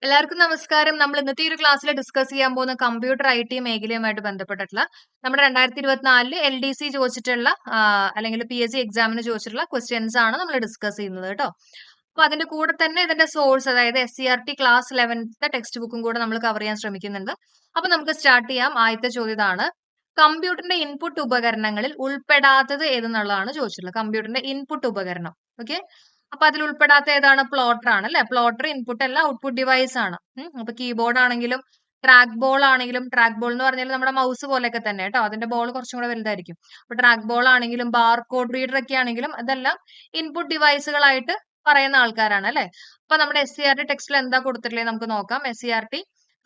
എല്ലാവർക്കും നമസ്കാരം. നമ്മൾ ഇന്നത്തെ ഈ ഒരു ക്ലാസ്സിൽ ഡിസ്കസ് ചെയ്യാൻ പോകുന്ന കമ്പ്യൂട്ടർ ഐടി മേഖലയുമായിട്ട് ബന്ധപ്പെട്ടിട്ടുള്ള നമ്മുടെ 2024 LDC ചോദിച്ചിട്ടുള്ള അല്ലെങ്കിൽ PSC എക്സാമിന് ചോദിച്ചിട്ടുള്ള ക്വസ്റ്റ്യൻസ് ആണ് നമ്മൾ ഡിസ്കസ് ചെയ്യുന്നത് കേട്ടോ. അപ്പൊ അതിന്റെ കൂടെ തന്നെ ഇതിന്റെ സോഴ്സ് അതായത് SCRT ക്ലാസ് 11ത്തെ ടെക്സ്റ്റ് ബുക്കും കൂടെ നമ്മൾ കവർ ചെയ്യാൻ ശ്രമിക്കുന്നുണ്ട്. അപ്പൊ നമുക്ക് സ്റ്റാർട്ട് ചെയ്യാം. ആദ്യത്തെ ചോദ്യം ഇതാണ്: കമ്പ്യൂട്ടറിന്റെ ഇൻപുട്ട് ഉപകരണങ്ങളിൽ ഉൾപ്പെടാത്തത് ഏതെന്നുള്ളതാണ് ചോദിച്ചിട്ടുള്ളത്. കമ്പ്യൂട്ടറിന്റെ ഇൻപുട്ട് ഉപകരണം. ഓക്കെ, അപ്പൊ അതിൽ ഉൾപ്പെടാത്ത ഏതാണ്? പ്ലോട്ടർ ആണ് അല്ലെ. പ്ലോട്ടർ ഇൻപുട്ട് അല്ല, ഔട്ട്പുട്ട് ഡിവൈസ് ആണ്. അപ്പൊ കീബോർഡ് ആണെങ്കിലും ട്രാക്ക് ബോൾ ആണെങ്കിലും, ട്രാക്ക് ബോൾ എന്ന് പറഞ്ഞാൽ നമ്മുടെ മൗസ് പോലെയൊക്കെ തന്നെ കേട്ടോ, അതിന്റെ ബോൾ കുറച്ചും കൂടെ വലുതായിരിക്കും. അപ്പൊ ട്രാക്ക് ബോൾ ആണെങ്കിലും ബാർകോഡ് റീഡർ ഒക്കെ ആണെങ്കിലും അതെല്ലാം ഇൻപുട്ട് ഡിവൈസുകളായിട്ട് പറയുന്ന ആൾക്കാരാണ് അല്ലെ. അപ്പൊ നമ്മുടെ SCRT ടെക്സ്റ്റിൽ എന്താ കൊടുത്തിട്ടുള്ളത് നമുക്ക് നോക്കാം. SCRT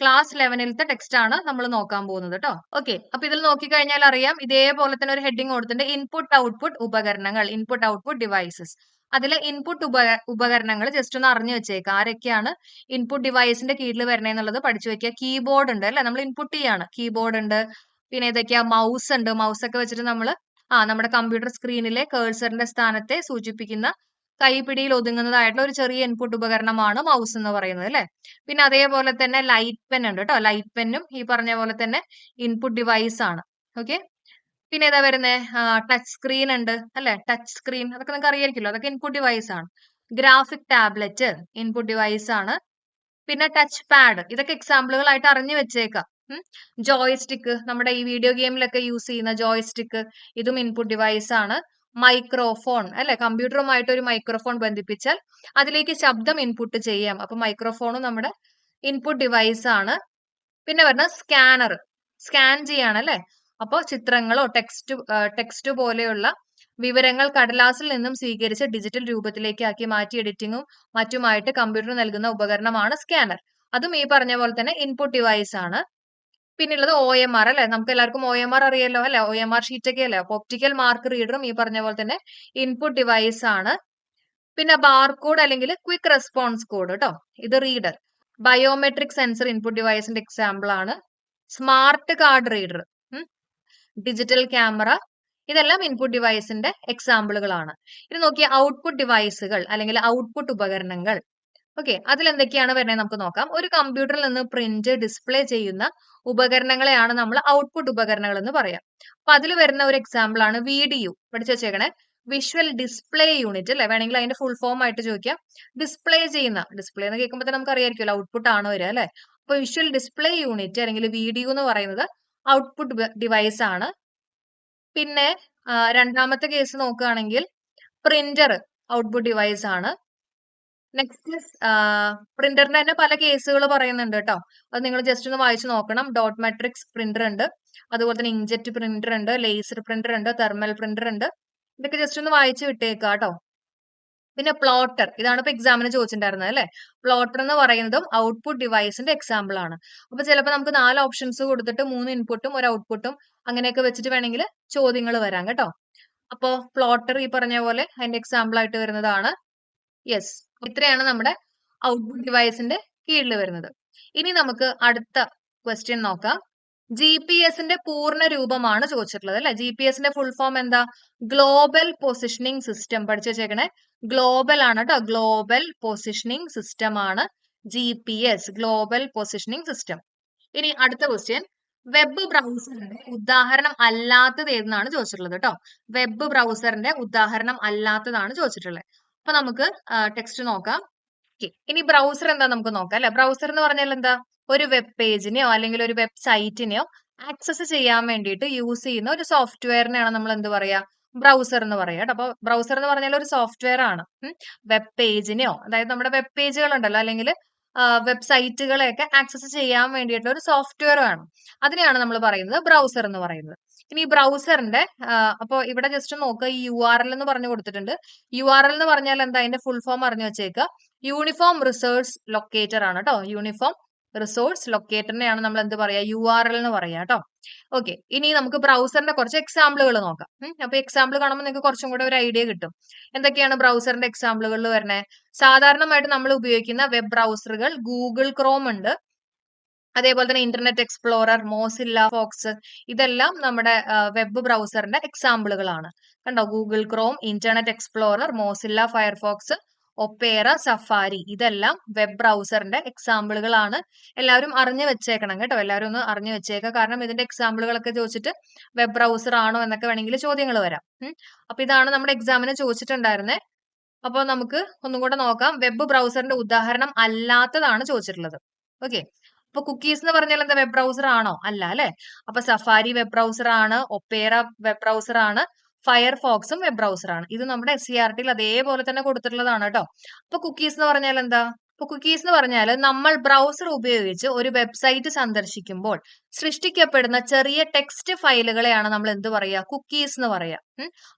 ക്ലാസ് 11ത്തെ ടെക്സ്റ്റ് ആണ് നമ്മൾ നോക്കാൻ പോകുന്നത് കേട്ടോ. ഓക്കെ, അപ്പൊ ഇതിൽ നോക്കിക്കഴിഞ്ഞാൽ അറിയാം, ഇതേപോലെ തന്നെ ഒരു ഹെഡിങ് കൊടുത്തിട്ടുണ്ട്: ഇൻപുട്ട് ഔട്ട്പുട്ട് ഉപകരണങ്ങൾ, ഇൻപുട്ട് ഔട്ട്പുട്ട് ഡിവൈസസ്. അതിലെ ഇൻപുട്ട് ഉപകരണങ്ങൾ ജസ്റ്റ് ഒന്ന് അറിഞ്ഞു വെച്ചേക്കാം. ആരൊക്കെയാണ് ഇൻപുട്ട് ഡിവൈസിന്റെ കീഴിൽ വരണേന്നുള്ളത് പഠിച്ചു വെക്കുക. കീബോർഡ് ഉണ്ട് അല്ലെ, നമ്മൾ ഇൻപുട്ട് ചെയ്യാണ്. കീബോർഡ് ഉണ്ട്, പിന്നെ ഏതൊക്കെയാ? മൗസ് ഉണ്ട്. മൗസ് ഒക്കെ വെച്ചിട്ട് നമ്മൾ നമ്മുടെ കമ്പ്യൂട്ടർ സ്ക്രീനിലെ കേഴ്സറിന്റെ സ്ഥാനത്തെ സൂചിപ്പിക്കുന്ന കൈപ്പിടിയിൽ ഒതുങ്ങുന്നതായിട്ടുള്ള ഒരു ചെറിയ ഇൻപുട്ട് ഉപകരണമാണ് മൗസ് എന്ന് പറയുന്നത് അല്ലെ. പിന്നെ അതേപോലെ തന്നെ ലൈറ്റ് പെൻ ഉണ്ട് കേട്ടോ. ലൈറ്റ് പെന്നും ഈ പറഞ്ഞ പോലെ തന്നെ ഇൻപുട്ട് ഡിവൈസ് ആണ്. ഓക്കെ, പിന്നെ ഏതാ വരുന്നേ? ടച്ച് സ്ക്രീൻ ഉണ്ട് അല്ലെ. ടച്ച് സ്ക്രീൻ അതൊക്കെ നിങ്ങൾക്ക് അറിയായിരിക്കുമല്ലോ, അതൊക്കെ ഇൻപുട്ട് ഡിവൈസ് ആണ്. ഗ്രാഫിക് ടാബ്ലറ്റ് ഇൻപുട്ട് ഡിവൈസ് ആണ്. പിന്നെ ടച്ച് പാഡ്, ഇതൊക്കെ എക്സാമ്പിളുകളായിട്ട് അറിഞ്ഞു വെച്ചേക്കാം. ജോയ്സ്റ്റിക്ക്, നമ്മുടെ ഈ വീഡിയോ ഗെയിമിലൊക്കെ യൂസ് ചെയ്യുന്ന ജോയ്സ്റ്റിക്ക്, ഇതും ഇൻപുട്ട് ഡിവൈസ് ആണ്. മൈക്രോഫോൺ അല്ലെ, കമ്പ്യൂട്ടറുമായിട്ട് ഒരു മൈക്രോഫോൺ ബന്ധിപ്പിച്ചാൽ അതിലേക്ക് ശബ്ദം ഇൻപുട്ട് ചെയ്യാം. അപ്പൊ മൈക്രോഫോണും നമ്മുടെ ഇൻപുട്ട് ഡിവൈസ് ആണ്. പിന്നെ പറഞ്ഞ സ്കാനർ, സ്കാൻ ചെയ്യാണ് അല്ലെ. അപ്പോൾ ചിത്രങ്ങളോ ടെക്സ്റ്റ് പോലെയുള്ള വിവരങ്ങൾ കടലാസിൽ നിന്നും സ്വീകരിച്ച് ഡിജിറ്റൽ രൂപത്തിലേക്ക് ആക്കി മാറ്റി എഡിറ്റിങ്ങും മറ്റുമായിട്ട് കമ്പ്യൂട്ടർ നൽകുന്ന ഉപകരണമാണ് സ്കാനർ. അതും ഈ പറഞ്ഞ പോലെ തന്നെ ഇൻപുട്ട് ഡിവൈസ് ആണ്. പിന്നുള്ളത് OMR അല്ലെ, നമുക്ക് എല്ലാവർക്കും OMR അറിയാലോ അല്ലെ. OMR ഷീറ്റ് ഒക്കെ അല്ലെ. അപ്പൊ ഒപ്റ്റിക്കൽ മാർക്ക് റീഡറും ഈ പറഞ്ഞ പോലെ തന്നെ ഇൻപുട്ട് ഡിവൈസ് ആണ്. പിന്നെ ബാർകോഡ് അല്ലെങ്കിൽ ക്വിക്ക് റെസ്പോൺസ് കോഡ് കേട്ടോ, ഇത് റീഡർ. ബയോമെട്രിക് സെൻസർ ഇൻപുട്ട് ഡിവൈസിന്റെ എക്സാമ്പിൾ ആണ്. Smart card reader, digital camera, ഇതെല്ലാം ഇൻപുട്ട് ഡിവൈസിന്റെ എക്സാമ്പിളുകളാണ്. ഇത് നോക്കിയ ഔട്ട്പുട്ട് ഡിവൈസുകൾ അല്ലെങ്കിൽ ഔട്ട്പുട്ട് ഉപകരണങ്ങൾ. ഓക്കെ, അതിൽ എന്തൊക്കെയാണ് വരുന്നത് നമുക്ക് നോക്കാം. ഒരു കമ്പ്യൂട്ടറിൽ നിന്ന് പ്രിന്റ് ഡിസ്പ്ലേ ചെയ്യുന്ന ഉപകരണങ്ങളെയാണ് നമ്മൾ ഔട്ട്പുട്ട് ഉപകരണങ്ങൾ എന്ന് പറയാം. അപ്പൊ അതിൽ വരുന്ന ഒരു എക്സാമ്പിൾ ആണ് VDU. പഠിച്ചു വെച്ചേക്കണേ, വിഷ്വൽ ഡിസ്പ്ലേ യൂണിറ്റ് അല്ലെ. വേണമെങ്കിൽ അതിന്റെ ഫുൾ ഫോം ആയിട്ട് ചോദിക്കാം. ഡിസ്പ്ലേ ചെയ്യുന്ന, ഡിസ്പ്ലേ എന്ന് കേൾക്കുമ്പോൾ തന്നെ നമുക്ക് അറിയായിരിക്കുമല്ലോ ഔട്ട്പുട്ട് ആണ് വരിക അല്ലെ. അപ്പൊ വിഷ്വൽ ഡിസ്പ്ലേ യൂണിറ്റ് അല്ലെങ്കിൽ VDU എന്ന് പറയുന്നത് ഔട്ട്പുട്ട് ഡിവൈസ് ആണ്. പിന്നെ രണ്ടാമത്തെ കേസ് നോക്കുകയാണെങ്കിൽ പ്രിന്റർ ഔട്ട്പുട്ട് ഡിവൈസ് ആണ്. നെക്സ്റ്റ് പ്രിന്ററിന്റെ തന്നെ പല കേസുകൾ പറയുന്നുണ്ട് കേട്ടോ. അത് നിങ്ങൾ ജസ്റ്റ് ഒന്ന് വായിച്ചു നോക്കണം. ഡോട്ട് മെട്രിക്സ് പ്രിന്റർ ഉണ്ട്, അതുപോലെ തന്നെ ഇങ്ക്ജെറ്റ് പ്രിന്റർ ഉണ്ട്, ലേസർ പ്രിന്റർ ഉണ്ട്, തെർമൽ പ്രിന്റർ ഉണ്ട്. ഇതൊക്കെ ജസ്റ്റ് ഒന്ന് വായിച്ചു വിട്ടേക്കുക കേട്ടോ. പിന്നെ പ്ലോട്ടർ, ഇതാണ് ഇപ്പൊ എക്സാമിന് ചോദിച്ചിട്ടുണ്ടായിരുന്നത് അല്ലെ. പ്ലോട്ടർ എന്ന് പറയുന്നതും ഔട്ട്പുട്ട് ഡിവൈസിന്റെ എക്സാമ്പിൾ ആണ്. അപ്പൊ ചിലപ്പോൾ നമുക്ക് 4 ഓപ്ഷൻസ് കൊടുത്തിട്ട് 3 ഇൻപുട്ടും ഒരു ഔട്ട്പുട്ടും അങ്ങനെയൊക്കെ വെച്ചിട്ട് വേണമെങ്കിൽ ചോദ്യങ്ങൾ വരാം കേട്ടോ. അപ്പോ പ്ലോട്ടർ ഈ പറഞ്ഞ പോലെ അതിന്റെ എക്സാമ്പിൾ ആയിട്ട് വരുന്നതാണ്. യെസ്, ഇത്രയാണ് നമ്മുടെ ഔട്ട്പുട്ട് ഡിവൈസിന്റെ കീഴിൽ വരുന്നത്. ഇനി നമുക്ക് അടുത്ത ക്വസ്റ്റ്യൻ നോക്കാം. GPS-ന്റെ പൂർണ്ണ രൂപമാണ് ചോദിച്ചിട്ടുള്ളത് അല്ലെ. GPS-ന്റെ ഫുൾ ഫോം എന്താ? Global positioning system. പഠിച്ചു വെച്ചേക്കണേ, ഗ്ലോബൽ ആണ് കേട്ടോ. ഗ്ലോബൽ പൊസിഷനിങ് സിസ്റ്റം ആണ് GPS, ഗ്ലോബൽ പൊസിഷനിങ് സിസ്റ്റം. ഇനി അടുത്ത ക്വസ്റ്റ്യൻ: വെബ് ബ്രൗസറിന്റെ ഉദാഹരണം അല്ലാത്തത് ഏതെന്നാണ് ചോദിച്ചിട്ടുള്ളത് കേട്ടോ. വെബ് ബ്രൗസറിന്റെ ഉദാഹരണം അല്ലാത്തതാണ് ചോദിച്ചിട്ടുള്ളത്. അപ്പൊ നമുക്ക് ടെക്സ്റ്റ് നോക്കാം. ഇനി ബ്രൗസർ എന്താ നമുക്ക് നോക്കാം അല്ലെ. ബ്രൗസർ എന്ന് പറഞ്ഞാൽ എന്താ? ഒരു വെബ് പേജിനെയോ അല്ലെങ്കിൽ ഒരു വെബ്സൈറ്റിനെയോ ആക്സസ് ചെയ്യാൻ വേണ്ടിയിട്ട് യൂസ് ചെയ്യുന്ന ഒരു സോഫ്റ്റ്വെയറിനെയാണ് നമ്മൾ എന്ത് പറയാ? ബ്രൗസർ എന്ന് പറയാം കേട്ടോ. അപ്പൊ ബ്രൗസർ എന്ന് പറഞ്ഞാൽ ഒരു സോഫ്റ്റ്വെയർ ആണ്. വെബ് പേജിനെയോ, അതായത് നമ്മുടെ വെബ് പേജുകൾ ഉണ്ടല്ലോ അല്ലെങ്കിൽ വെബ്സൈറ്റുകളെയൊക്കെ ആക്സസ് ചെയ്യാൻ വേണ്ടിയിട്ടുള്ള ഒരു സോഫ്റ്റ്വെയർ ആണ്. അതിനെയാണ് നമ്മൾ പറയുന്നത് ബ്രൗസർ എന്ന് പറയുന്നത്. ഇനി ഈ ബ്രൗസറിന്റെ അപ്പൊ ഇവിടെ ജസ്റ്റ് നോക്കുക, ഈ URL എന്ന് പറഞ്ഞു കൊടുത്തിട്ടുണ്ട്. URL എന്ന് പറഞ്ഞാൽ എന്താ? അതിന്റെ ഫുൾ ഫോം അറിഞ്ഞു വെച്ചേക്കുക. യൂണിഫോം റിസോഴ്സ് ലൊക്കേറ്റർ ആണ് കേട്ടോ. യൂണിഫോം റിസോഴ്സ് ലൊക്കേറ്ററിനെയാണ് നമ്മൾ എന്ത് പറയാ? URL എന്ന് പറയാ കേട്ടോ. ഓക്കെ, ഇനി നമുക്ക് ബ്രൗസറിന്റെ കുറച്ച് എക്സാമ്പിളുകൾ നോക്കാം. അപ്പൊ എക്സാമ്പിൾ കാണുമ്പോൾ നിങ്ങൾക്ക് കുറച്ചും കൂടെ ഒരു ഐഡിയ കിട്ടും. എന്തൊക്കെയാണ് ബ്രൗസറിന്റെ എക്സാമ്പിളുകളിൽ വരുന്നത്? സാധാരണമായിട്ട് നമ്മൾ ഉപയോഗിക്കുന്ന വെബ് ബ്രൗസറുകൾ ഗൂഗിൾ ക്രോം ഉണ്ട്, അതേപോലെ തന്നെ ഇന്റർനെറ്റ് എക്സ്പ്ലോറർ, മോസില്ല, ഫോക്സ്, ഇതെല്ലാം നമ്മുടെ വെബ് ബ്രൗസറിന്റെ എക്സാമ്പിളുകളാണ്. കണ്ടോ, Google Chrome, internet explorer, Mozilla, Firefox, Opera, safari ഇതെല്ലാം വെബ് ബ്രൗസറിന്റെ എക്സാമ്പിളുകളാണ്. എല്ലാവരും അറിഞ്ഞു വെച്ചേക്കണം കേട്ടോ. എല്ലാവരും ഒന്ന് അറിഞ്ഞു വെച്ചേക്കുക. കാരണം ഇതിന്റെ എക്സാമ്പിളുകളൊക്കെ ചോദിച്ചിട്ട് വെബ് ബ്രൗസർ ആണോ എന്നൊക്കെ വേണമെങ്കിൽ ചോദ്യങ്ങൾ വരാം. അപ്പൊ ഇതാണ് നമ്മുടെ എക്സാമിന് ചോദിച്ചിട്ടുണ്ടായിരുന്നത്. അപ്പൊ നമുക്ക് ഒന്നും കൂടെ നോക്കാം. വെബ് ബ്രൗസറിന്റെ ഉദാഹരണം അല്ലാത്തതാണ് ചോദിച്ചിട്ടുള്ളത്. ഓക്കെ. അപ്പൊ കുക്കീസ് എന്ന് പറഞ്ഞാൽ എന്താ വെബ് ബ്രൗസർ ആണോ? അല്ല അല്ലെ. അപ്പൊ സഫാരി വെബ് ബ്രൗസർ ആണ്, ഒപ്പേറ വെബ് ബ്രൗസർ ആണ്, ഫയർഫോക്സും വെബ് ബ്രൗസർ ആണ്. ഇത് നമ്മുടെ SCERT-ൽ അതേപോലെ തന്നെ കൊടുത്തിട്ടുള്ളതാണ് കേട്ടോ. അപ്പൊ കുക്കീസ് എന്ന് പറഞ്ഞാൽ എന്താ? അപ്പൊ കുക്കീസ് എന്ന് പറഞ്ഞാൽ നമ്മൾ ബ്രൗസർ ഉപയോഗിച്ച് ഒരു വെബ്സൈറ്റ് സന്ദർശിക്കുമ്പോൾ സൃഷ്ടിക്കപ്പെടുന്ന ചെറിയ ടെക്സ്റ്റ് ഫയലുകളെയാണ് നമ്മൾ എന്ത് പറയാ? കുക്കീസ് എന്ന് പറയാ.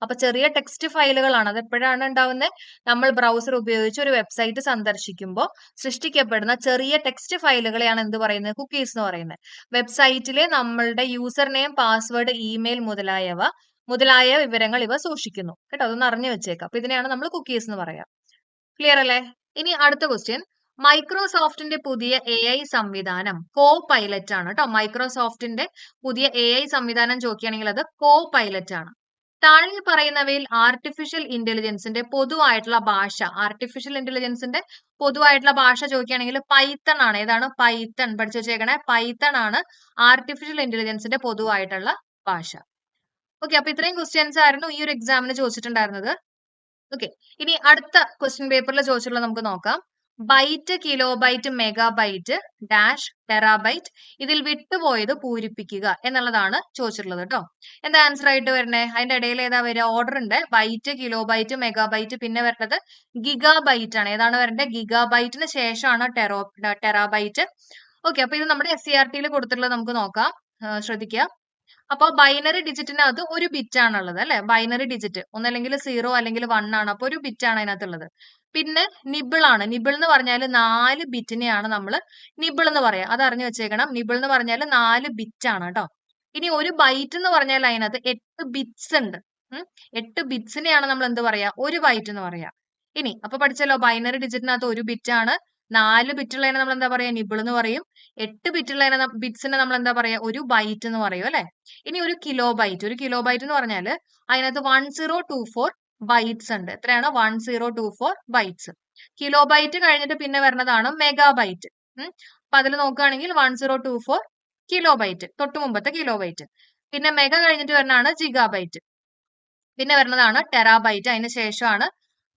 അപ്പൊ ചെറിയ ടെക്സ്റ്റ് ഫയലുകളാണ്. അത് എപ്പോഴാണ് ഉണ്ടാവുന്നത്? നമ്മൾ ബ്രൗസർ ഉപയോഗിച്ച് ഒരു വെബ്സൈറ്റ് സന്ദർശിക്കുമ്പോൾ സൃഷ്ടിക്കപ്പെടുന്ന ചെറിയ ടെക്സ്റ്റ് ഫയലുകളെയാണ് എന്ത് പറയുന്നത്? കുക്കീസ് എന്ന് പറയുന്നത്. വെബ്സൈറ്റിലെ നമ്മളുടെ യൂസർ നെയിം, പാസ്വേഡ്, ഇമെയിൽ മുതലായ വിവരങ്ങൾ ഇവ സൂക്ഷിക്കുന്നു കേട്ടോ. അതൊന്ന് അറിഞ്ഞു വെച്ചേക്കാം. അപ്പൊ ഇതിനെയാണ് നമ്മൾ കുക്കീസ് എന്ന് പറയാം. ക്ലിയർ അല്ലേ? ഇനി അടുത്ത ക്വസ്റ്റ്യൻ, മൈക്രോസോഫ്റ്റിന്റെ പുതിയ AI സംവിധാനം കോ പൈലറ്റ് ആണ് കേട്ടോ. മൈക്രോസോഫ്റ്റിന്റെ പുതിയ AI സംവിധാനം ചോദിക്കുകയാണെങ്കിൽ അത് കോ പൈലറ്റ് ആണ്. താഴെ പറയുന്നവയിൽ ആർട്ടിഫിഷ്യൽ ഇന്റലിജൻസിന്റെ പൊതുവായിട്ടുള്ള ഭാഷ ചോദിക്കുകയാണെങ്കിൽ പൈത്തൺ ആണ്. ഏതാണ്? പൈത്തൺ. പഠിച്ചു വെച്ചേക്കണേ. പൈത്തൺ ആണ് ആർട്ടിഫിഷ്യൽ ഇന്റലിജൻസിന്റെ പൊതുവായിട്ടുള്ള ഭാഷ. ഓക്കെ. അപ്പൊ ഇത്രയും ക്വസ്റ്റ്യൻസ് ആയിരുന്നു ഈ ഒരു എക്സാമിന് ചോദിച്ചിട്ടുണ്ടായിരുന്നത്. ഓക്കെ. ഇനി അടുത്ത ക്വസ്റ്റ്യൻ പേപ്പറിൽ ചോദിച്ചിട്ടുള്ളത് നമുക്ക് നോക്കാം. Byte, kilobyte, megabyte, dash, terabyte ഇതിൽ വിട്ടുപോയത് പൂരിപ്പിക്കുക എന്നുള്ളതാണ് ചോദിച്ചിട്ടുള്ളത് കേട്ടോ. എന്താ ആൻസർ ആയിട്ട് വരണേ? അതിന്റെ ഇടയിൽ ഏതാ വരിക? ഓർഡർ ഉണ്ട്. ബൈറ്റ്, കിലോബൈറ്റ്, മെഗാബൈറ്റ്, പിന്നെ വരുന്നത് ഗിഗാബൈറ്റ് ആണ്. ഏതാണ് വരേണ്ടത്? ഗിഗാബൈറ്റിന് ശേഷമാണ് ടെറാബൈറ്റ്. ഓക്കെ. അപ്പൊ ഇത് നമ്മുടെ SCERT-ൽ കൊടുത്തിട്ടുള്ളത് നമുക്ക് നോക്കാം. ശ്രദ്ധിക്കുക. അപ്പൊ ബൈനറി ഡിജിറ്റിനകത്ത് ഒരു ബിറ്റ് ആണുള്ളത് അല്ലെ. ബൈനറി ഡിജിറ്റ് ഒന്നല്ലെങ്കിൽ 0 അല്ലെങ്കിൽ 1 ആണ്. അപ്പൊ ഒരു ബിറ്റ് ആണ് അതിനകത്തുള്ളത്. പിന്നെ നിബിൾ ആണ്. നിബിൾ എന്ന് പറഞ്ഞാൽ 4 ബിറ്റിനെയാണ് നമ്മൾ നിബിൾ എന്ന് പറയാം. അത് അറിഞ്ഞു വെച്ചേക്കണം. നിബിൾ എന്ന് പറഞ്ഞാൽ 4 ബിറ്റ് ആണ് കേട്ടോ. ഇനി ഒരു ബൈറ്റ് എന്ന് പറഞ്ഞാൽ അതിനകത്ത് 8 ബിറ്റ്സ് ഉണ്ട്. 8 ബിറ്റ്സിനെയാണ് നമ്മൾ എന്ത് പറയാ? ഒരു ബൈറ്റ് എന്ന് പറയാ. ഇനി അപ്പൊ പഠിച്ചല്ലോ, ബൈനറി ഡിജിറ്റിനകത്ത് ഒരു ബിറ്റ് ആണ്. 4 ബിറ്റുള്ളതിനെ നമ്മൾ എന്താ പറയാ? നിബിൾ എന്ന് പറയും. 8 ബിറ്റുള്ളതിനെ ബിറ്റ്സിനെ നമ്മൾ എന്താ പറയാ? ഒരു ബൈറ്റ് എന്ന് പറയും അല്ലെ. ഇനി ഒരു കിലോ ബൈറ്റ് എന്ന് പറഞ്ഞാൽ അതിനകത്ത് 1024 ബൈറ്റ്സ് ഉണ്ട്. എത്രയാണ്? 1024 ബൈറ്റ്സ്. കിലോ ബൈറ്റ് കഴിഞ്ഞിട്ട് പിന്നെ വരുന്നതാണ് മെഗാബൈറ്റ്. അപ്പൊ അതിൽ നോക്കുകയാണെങ്കിൽ 1024 കിലോ ബൈറ്റ്, തൊട്ട് മുമ്പത്തെ കിലോ ബൈറ്റ്. പിന്നെ മെഗാ കഴിഞ്ഞിട്ട് വരുന്നതാണ് ജിഗാബൈറ്റ്. പിന്നെ വരുന്നതാണ് ടെറാബൈറ്റ്. അതിന് ശേഷമാണ്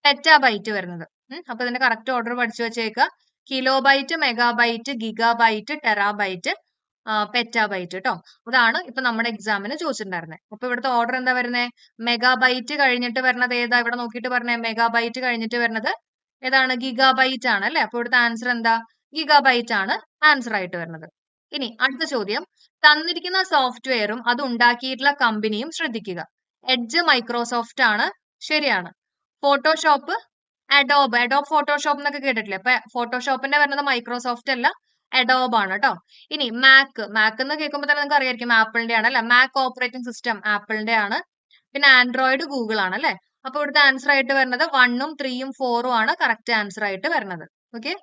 പെറ്റാബൈറ്റ് വരുന്നത്. അപ്പൊ ഇതിന്റെ കറക്റ്റ് ഓർഡർ പഠിച്ചു വെച്ചേക്കുക. Kilobyte, megabyte, gigabyte, terabyte, petabyte കേട്ടോ. അതാണ് ഇപ്പൊ നമ്മുടെ എക്സാമിന് ചോദിച്ചിട്ടുണ്ടായിരുന്നത്. അപ്പൊ ഇവിടുത്തെ ഓർഡർ എന്താ വരുന്നത്? മെഗാബൈറ്റ് കഴിഞ്ഞിട്ട് വരുന്നത് ഏതാ? ഇവിടെ നോക്കിയിട്ട് പറഞ്ഞേ. മെഗാബൈറ്റ് കഴിഞ്ഞിട്ട് വരുന്നത് ഏതാണ്? ഗിഗാബൈറ്റ് ആണ് അല്ലെ. അപ്പൊ ഇവിടുത്തെ ആൻസർ എന്താ? ഗിഗാബൈറ്റ് ആണ് ആൻസർ ആയിട്ട് വരുന്നത്. ഇനി അടുത്ത ചോദ്യം, തന്നിരിക്കുന്ന സോഫ്റ്റ്വെയറും അത് ഉണ്ടാക്കിയിട്ടുള്ള കമ്പനിയും ശ്രദ്ധിക്കുക. എഡ്ജ് മൈക്രോസോഫ്റ്റ് ആണ്. ശരിയാണ്. ഫോട്ടോഷോപ്പ് അഡോബ് ഫോട്ടോഷോപ്പ് എന്നൊക്കെ കേട്ടിട്ടില്ലേ? അപ്പൊ ഫോട്ടോഷോപ്പിന്റെ വരുന്നത് മൈക്രോസോഫ്റ്റ് അല്ല, അഡോബ് ആണ് കേട്ടോ. ഇനി മാക്ക് എന്ന് കേൾക്കുമ്പോൾ തന്നെ നിങ്ങൾക്ക് അറിയായിരിക്കും ആപ്പിളിന്റെ ആണ് അല്ലെ. മാക് ഓപ്പറേറ്റിംഗ് സിസ്റ്റം ആപ്പിളിന്റെ ആണ്. പിന്നെ ആൻഡ്രോയിഡ് ഗൂഗിൾ ആണ് അല്ലെ. അപ്പൊ ഇവിടുത്തെ ആൻസർ ആയിട്ട് വരുന്നത് 1ഉം 3ഉം 4ഉം ആണ് കറക്റ്റ് ആൻസർ ആയിട്ട് വരുന്നത്. ഓക്കെ.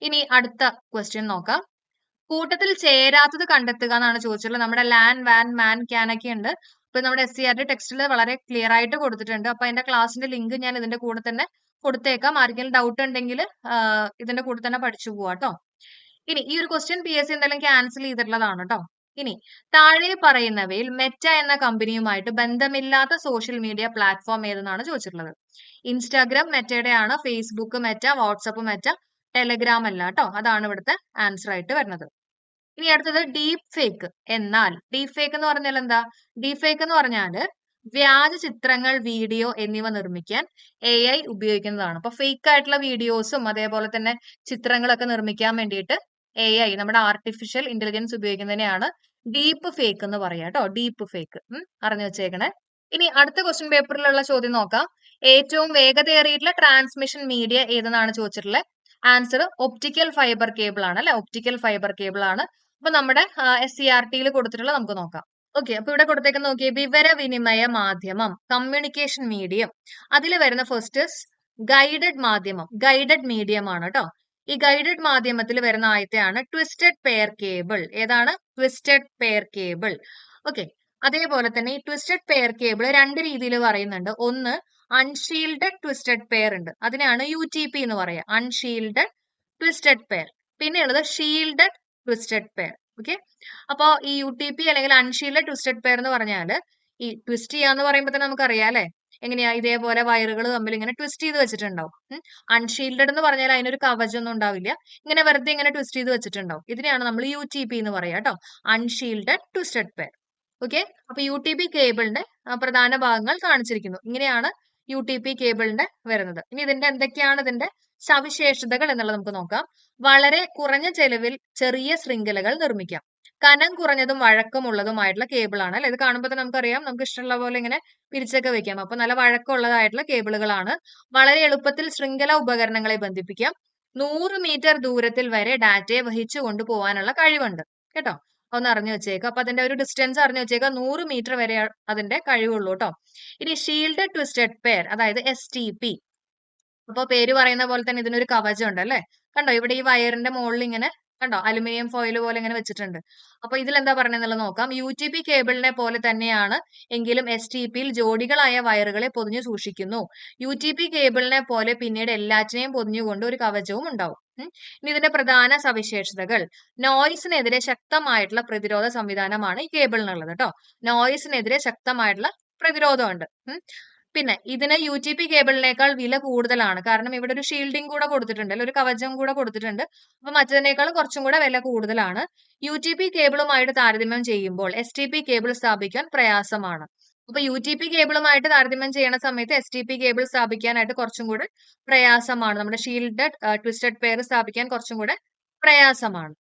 ഇനി അടുത്ത ക്വസ്റ്റ്യൻ നോക്കാം. കൂട്ടത്തിൽ ചേരാത്തത് കണ്ടെത്തുക എന്നാണ് ചോദിച്ചിട്ടുള്ളത്. നമ്മുടെ ലാൻ, വാൻ, മാൻ, ക്യാൻ ഒക്കെ ഉണ്ട്. അപ്പൊ നമ്മുടെ SCERT ടെക്സ്റ്റിൽ വളരെ ക്ലിയർ ആയിട്ട് കൊടുത്തിട്ടുണ്ട്. അപ്പൊ അതിന്റെ ക്ലാസ്സിന്റെ ലിങ്ക് ഞാൻ ഇതിന്റെ കൂടെ തന്നെ കൊടുത്തേക്കാം. ആർക്കെങ്കിലും ഡൗട്ട് ഉണ്ടെങ്കിൽ ഇതിന്റെ കൂടെ തന്നെ പഠിച്ചു പോവാട്ടോ. ഇനി ഈ ഒരു ക്വസ്റ്റ്യൻ PSC എന്തായാലും ക്യാൻസൽ ചെയ്തിട്ടുള്ളതാണ് കേട്ടോ. ഇനി താഴെ പറയുന്നവയിൽ മെറ്റ എന്ന കമ്പനിയുമായിട്ട് ബന്ധമില്ലാത്ത സോഷ്യൽ മീഡിയ പ്ലാറ്റ്ഫോം ഏതെന്നാണ് ചോദിച്ചിട്ടുള്ളത്. ഇൻസ്റ്റാഗ്രാം മെറ്റയുടെ ആണ്, Facebook Meta, WhatsApp Meta, Telegram അല്ല കേട്ടോ. അതാണ് ഇവിടുത്തെ ആൻസർ ആയിട്ട് വരുന്നത്. ഇനി അടുത്തത് ഡീപ് ഫേക്ക്. എന്നാൽ ഡീപ് ഫേക്ക് എന്ന് പറഞ്ഞാൽ എന്താ? ഡീപ് ഫേക്ക് എന്ന് പറഞ്ഞാല് വ്യാജ ചിത്രങ്ങൾ, വീഡിയോ എന്നിവ നിർമ്മിക്കാൻ AI ഉപയോഗിക്കുന്നതാണ്. അപ്പൊ ഫേക്ക് ആയിട്ടുള്ള വീഡിയോസും അതേപോലെ തന്നെ ചിത്രങ്ങളൊക്കെ നിർമ്മിക്കാൻ വേണ്ടിയിട്ട് AI, നമ്മുടെ ആർട്ടിഫിഷ്യൽ ഇന്റലിജൻസ് ഉപയോഗിക്കുന്നതിനെയാണ് ഡീപ്പ് ഫേക്ക് എന്ന് പറയാ കേട്ടോ. ഡീപ്പ് ഫേക്ക് അറിഞ്ഞു വെച്ചേക്കണേ. ഇനി അടുത്ത ക്വസ്റ്റ്യൻ പേപ്പറിലുള്ള ചോദ്യം നോക്കാം. ഏറ്റവും വേഗതയേറിയിട്ടുള്ള ട്രാൻസ്മിഷൻ മീഡിയ ഏതെന്നാണ് ചോദിച്ചിട്ടുള്ളത്. ആൻസർ ഒപ്റ്റിക്കൽ ഫൈബർ കേബിൾ ആണ് അല്ലെ. ഒപ്റ്റിക്കൽ ഫൈബർ കേബിൾ ആണ്. അപ്പൊ നമ്മുടെ SCERT-ൽ കൊടുത്തിട്ടുള്ളത് നമുക്ക് നോക്കാം. ഓക്കെ. അപ്പൊ ഇവിടെ കൊടുത്തേക്കുന്ന നോക്കിയേ, വിവരവിനിമയ മാധ്യമം, കമ്മ്യൂണിക്കേഷൻ മീഡിയം. അതിൽ വരുന്ന ഫസ്റ്റ് ഗൈഡഡ് മാധ്യമം, ഗൈഡഡ് മീഡിയം ആണ് കേട്ടോ. ഈ ഗൈഡഡ് മാധ്യമത്തിൽ വരുന്ന ആദ്യത്തെയാണ് ട്വിസ്റ്റഡ് പെയർ കേബിൾ. ഏതാണ്? Twisted pair cable. ഓക്കെ. അതേപോലെ തന്നെ ഈ ട്വിസ്റ്റഡ് പെയർ കേബിൾ രണ്ട് രീതിയിൽ പറയുന്നുണ്ട്. ഒന്ന് അൺഷീൽഡഡ് ട്വിസ്റ്റഡ് പെയർ ഉണ്ട്, അതിനാണ് UTP എന്ന് പറയാ. Unshielded twisted pair. പിന്നെയുള്ളത് ഷീൽഡഡ് ട്വിസ്റ്റഡ് പെയർ. ഓക്കെ, അപ്പോ ഈ UTP അല്ലെങ്കിൽ അൺഷീൽഡഡ് ട്വിസ്റ്റഡ് പെയർ എന്ന് പറഞ്ഞാല് ഈ ട്വിസ്റ്റ് ചെയ്യാന്ന് പറയുമ്പോൾ തന്നെ നമുക്കറിയാം അല്ലെ, എങ്ങനെയാ ഇതേപോലെ വയറുകൾ തമ്മിൽ ഇങ്ങനെ ട്വിസ്റ്റ് ചെയ്ത് വെച്ചിട്ടുണ്ടാവും. അൺഷീൽഡഡ് എന്ന് പറഞ്ഞാൽ അതിനൊരു കവചമൊന്നും ഉണ്ടാവില്ല, ഇങ്ങനെ വെറുതെ ഇങ്ങനെ ട്വിസ്റ്റ് ചെയ്ത് വെച്ചിട്ടുണ്ടാവും. ഇതിനെയാണ് നമ്മൾ UTP എന്ന് പറയാ കേട്ടോ, അൺഷീൽഡഡ് ട്വിസ്റ്റഡ് പെയർ. ഓക്കെ, അപ്പൊ UTP കേബിളിന്റെ പ്രധാന ഭാഗങ്ങൾ കാണിച്ചിരിക്കുന്നു. ഇങ്ങനെയാണ് UTP കേബിളിന്റെ വരുന്നത്. ഇനി ഇതിന്റെ എന്തൊക്കെയാണ് ഇതിന്റെ സവിശേഷതകൾ എന്നുള്ളത് നമുക്ക് നോക്കാം. വളരെ കുറഞ്ഞ ചെലവിൽ ചെറിയ ശൃംഖലകൾ നിർമ്മിക്കാം. കനം കുറഞ്ഞതും വഴക്കമുള്ളതുമായിട്ടുള്ള കേബിളാണ് അല്ലെ. ഇത് കാണുമ്പോൾ തന്നെ നമുക്കറിയാം, നമുക്ക് ഇഷ്ടമുള്ള പോലെ ഇങ്ങനെ പിരിച്ചൊക്കെ വെക്കാം. അപ്പൊ നല്ല വഴക്കമുള്ളതായിട്ടുള്ള കേബിളുകളാണ്. വളരെ എളുപ്പത്തിൽ ശൃംഖല ഉപകരണങ്ങളെ ബന്ധിപ്പിക്കാം. 100 മീറ്റർ ദൂരത്തിൽ വരെ ഡാറ്റയെ വഹിച്ചു കൊണ്ടുപോകാനുള്ള കഴിവുണ്ട് കേട്ടോ. ഒന്ന് അറിഞ്ഞു വെച്ചേക്കാം. അപ്പൊ അതിന്റെ ഒരു ഡിസ്റ്റൻസ് അറിഞ്ഞു വെച്ചേക്കാം, 100 മീറ്റർ വരെ അതിന്റെ കഴിവുള്ളൂ കേട്ടോ. ഇനി ഷീൽഡഡ് ട്വിസ്റ്റഡ് പെയർ, അതായത് STP. അപ്പൊ പേര് പറയുന്ന പോലെ തന്നെ ഇതിനൊരു കവചം ഉണ്ട് അല്ലെ. കണ്ടോ, ഇവിടെ ഈ വയറിന്റെ മുകളിൽ ഇങ്ങനെ കണ്ടോ അലുമിനിയം ഫോയിൽ പോലെ ഇങ്ങനെ വെച്ചിട്ടുണ്ട്. അപ്പൊ ഇതിൽ എന്താ പറഞ്ഞെന്നുള്ളത് നോക്കാം. UTP കേബിളിനെ പോലെ തന്നെയാണ് എങ്കിലും STPയിൽ ജോഡികളായ വയറുകളെ പൊതിഞ്ഞു സൂക്ഷിക്കുന്നു. UTP കേബിളിനെ പോലെ പിന്നീട് എല്ലാറ്റിനെയും പൊതിഞ്ഞുകൊണ്ട് ഒരു കവചവും ഉണ്ടാവും. ഇനി ഇതിന്റെ പ്രധാന സവിശേഷതകൾ. നോയ്സിനെതിരെ ശക്തമായിട്ടുള്ള പ്രതിരോധ സംവിധാനമാണ് ഈ കേബിളിനുള്ളത് കേട്ടോ. നോയ്സിനെതിരെ ശക്തമായിട്ടുള്ള പ്രതിരോധമുണ്ട്. പിന്നെ ഇതിന് UTP കേബിളിനേക്കാൾ വില കൂടുതലാണ്, കാരണം ഇവിടെ ഒരു ഷീൽഡിംഗ് കൂടെ കൊടുത്തിട്ടുണ്ട് അല്ലെ, ഒരു കവചം കൂടെ കൊടുത്തിട്ടുണ്ട്. അപ്പൊ മറ്റതിനേക്കാൾ കുറച്ചും കൂടെ വില കൂടുതലാണ്. UTP കേബിളുമായിട്ട് താരതമ്യം ചെയ്യുമ്പോൾ STP കേബിൾ സ്ഥാപിക്കാൻ പ്രയാസമാണ്. അപ്പൊ UTP കേബിളുമായിട്ട് താരതമ്യം ചെയ്യുന്ന സമയത്ത് STP കേബിൾ സ്ഥാപിക്കാനായിട്ട് കുറച്ചും കൂടെ പ്രയാസമാണ്. നമ്മുടെ ഷീൽഡഡ് ട്വിസ്റ്റഡ് പെയർ സ്ഥാപിക്കാൻ കുറച്ചും കൂടെ പ്രയാസമാണ്.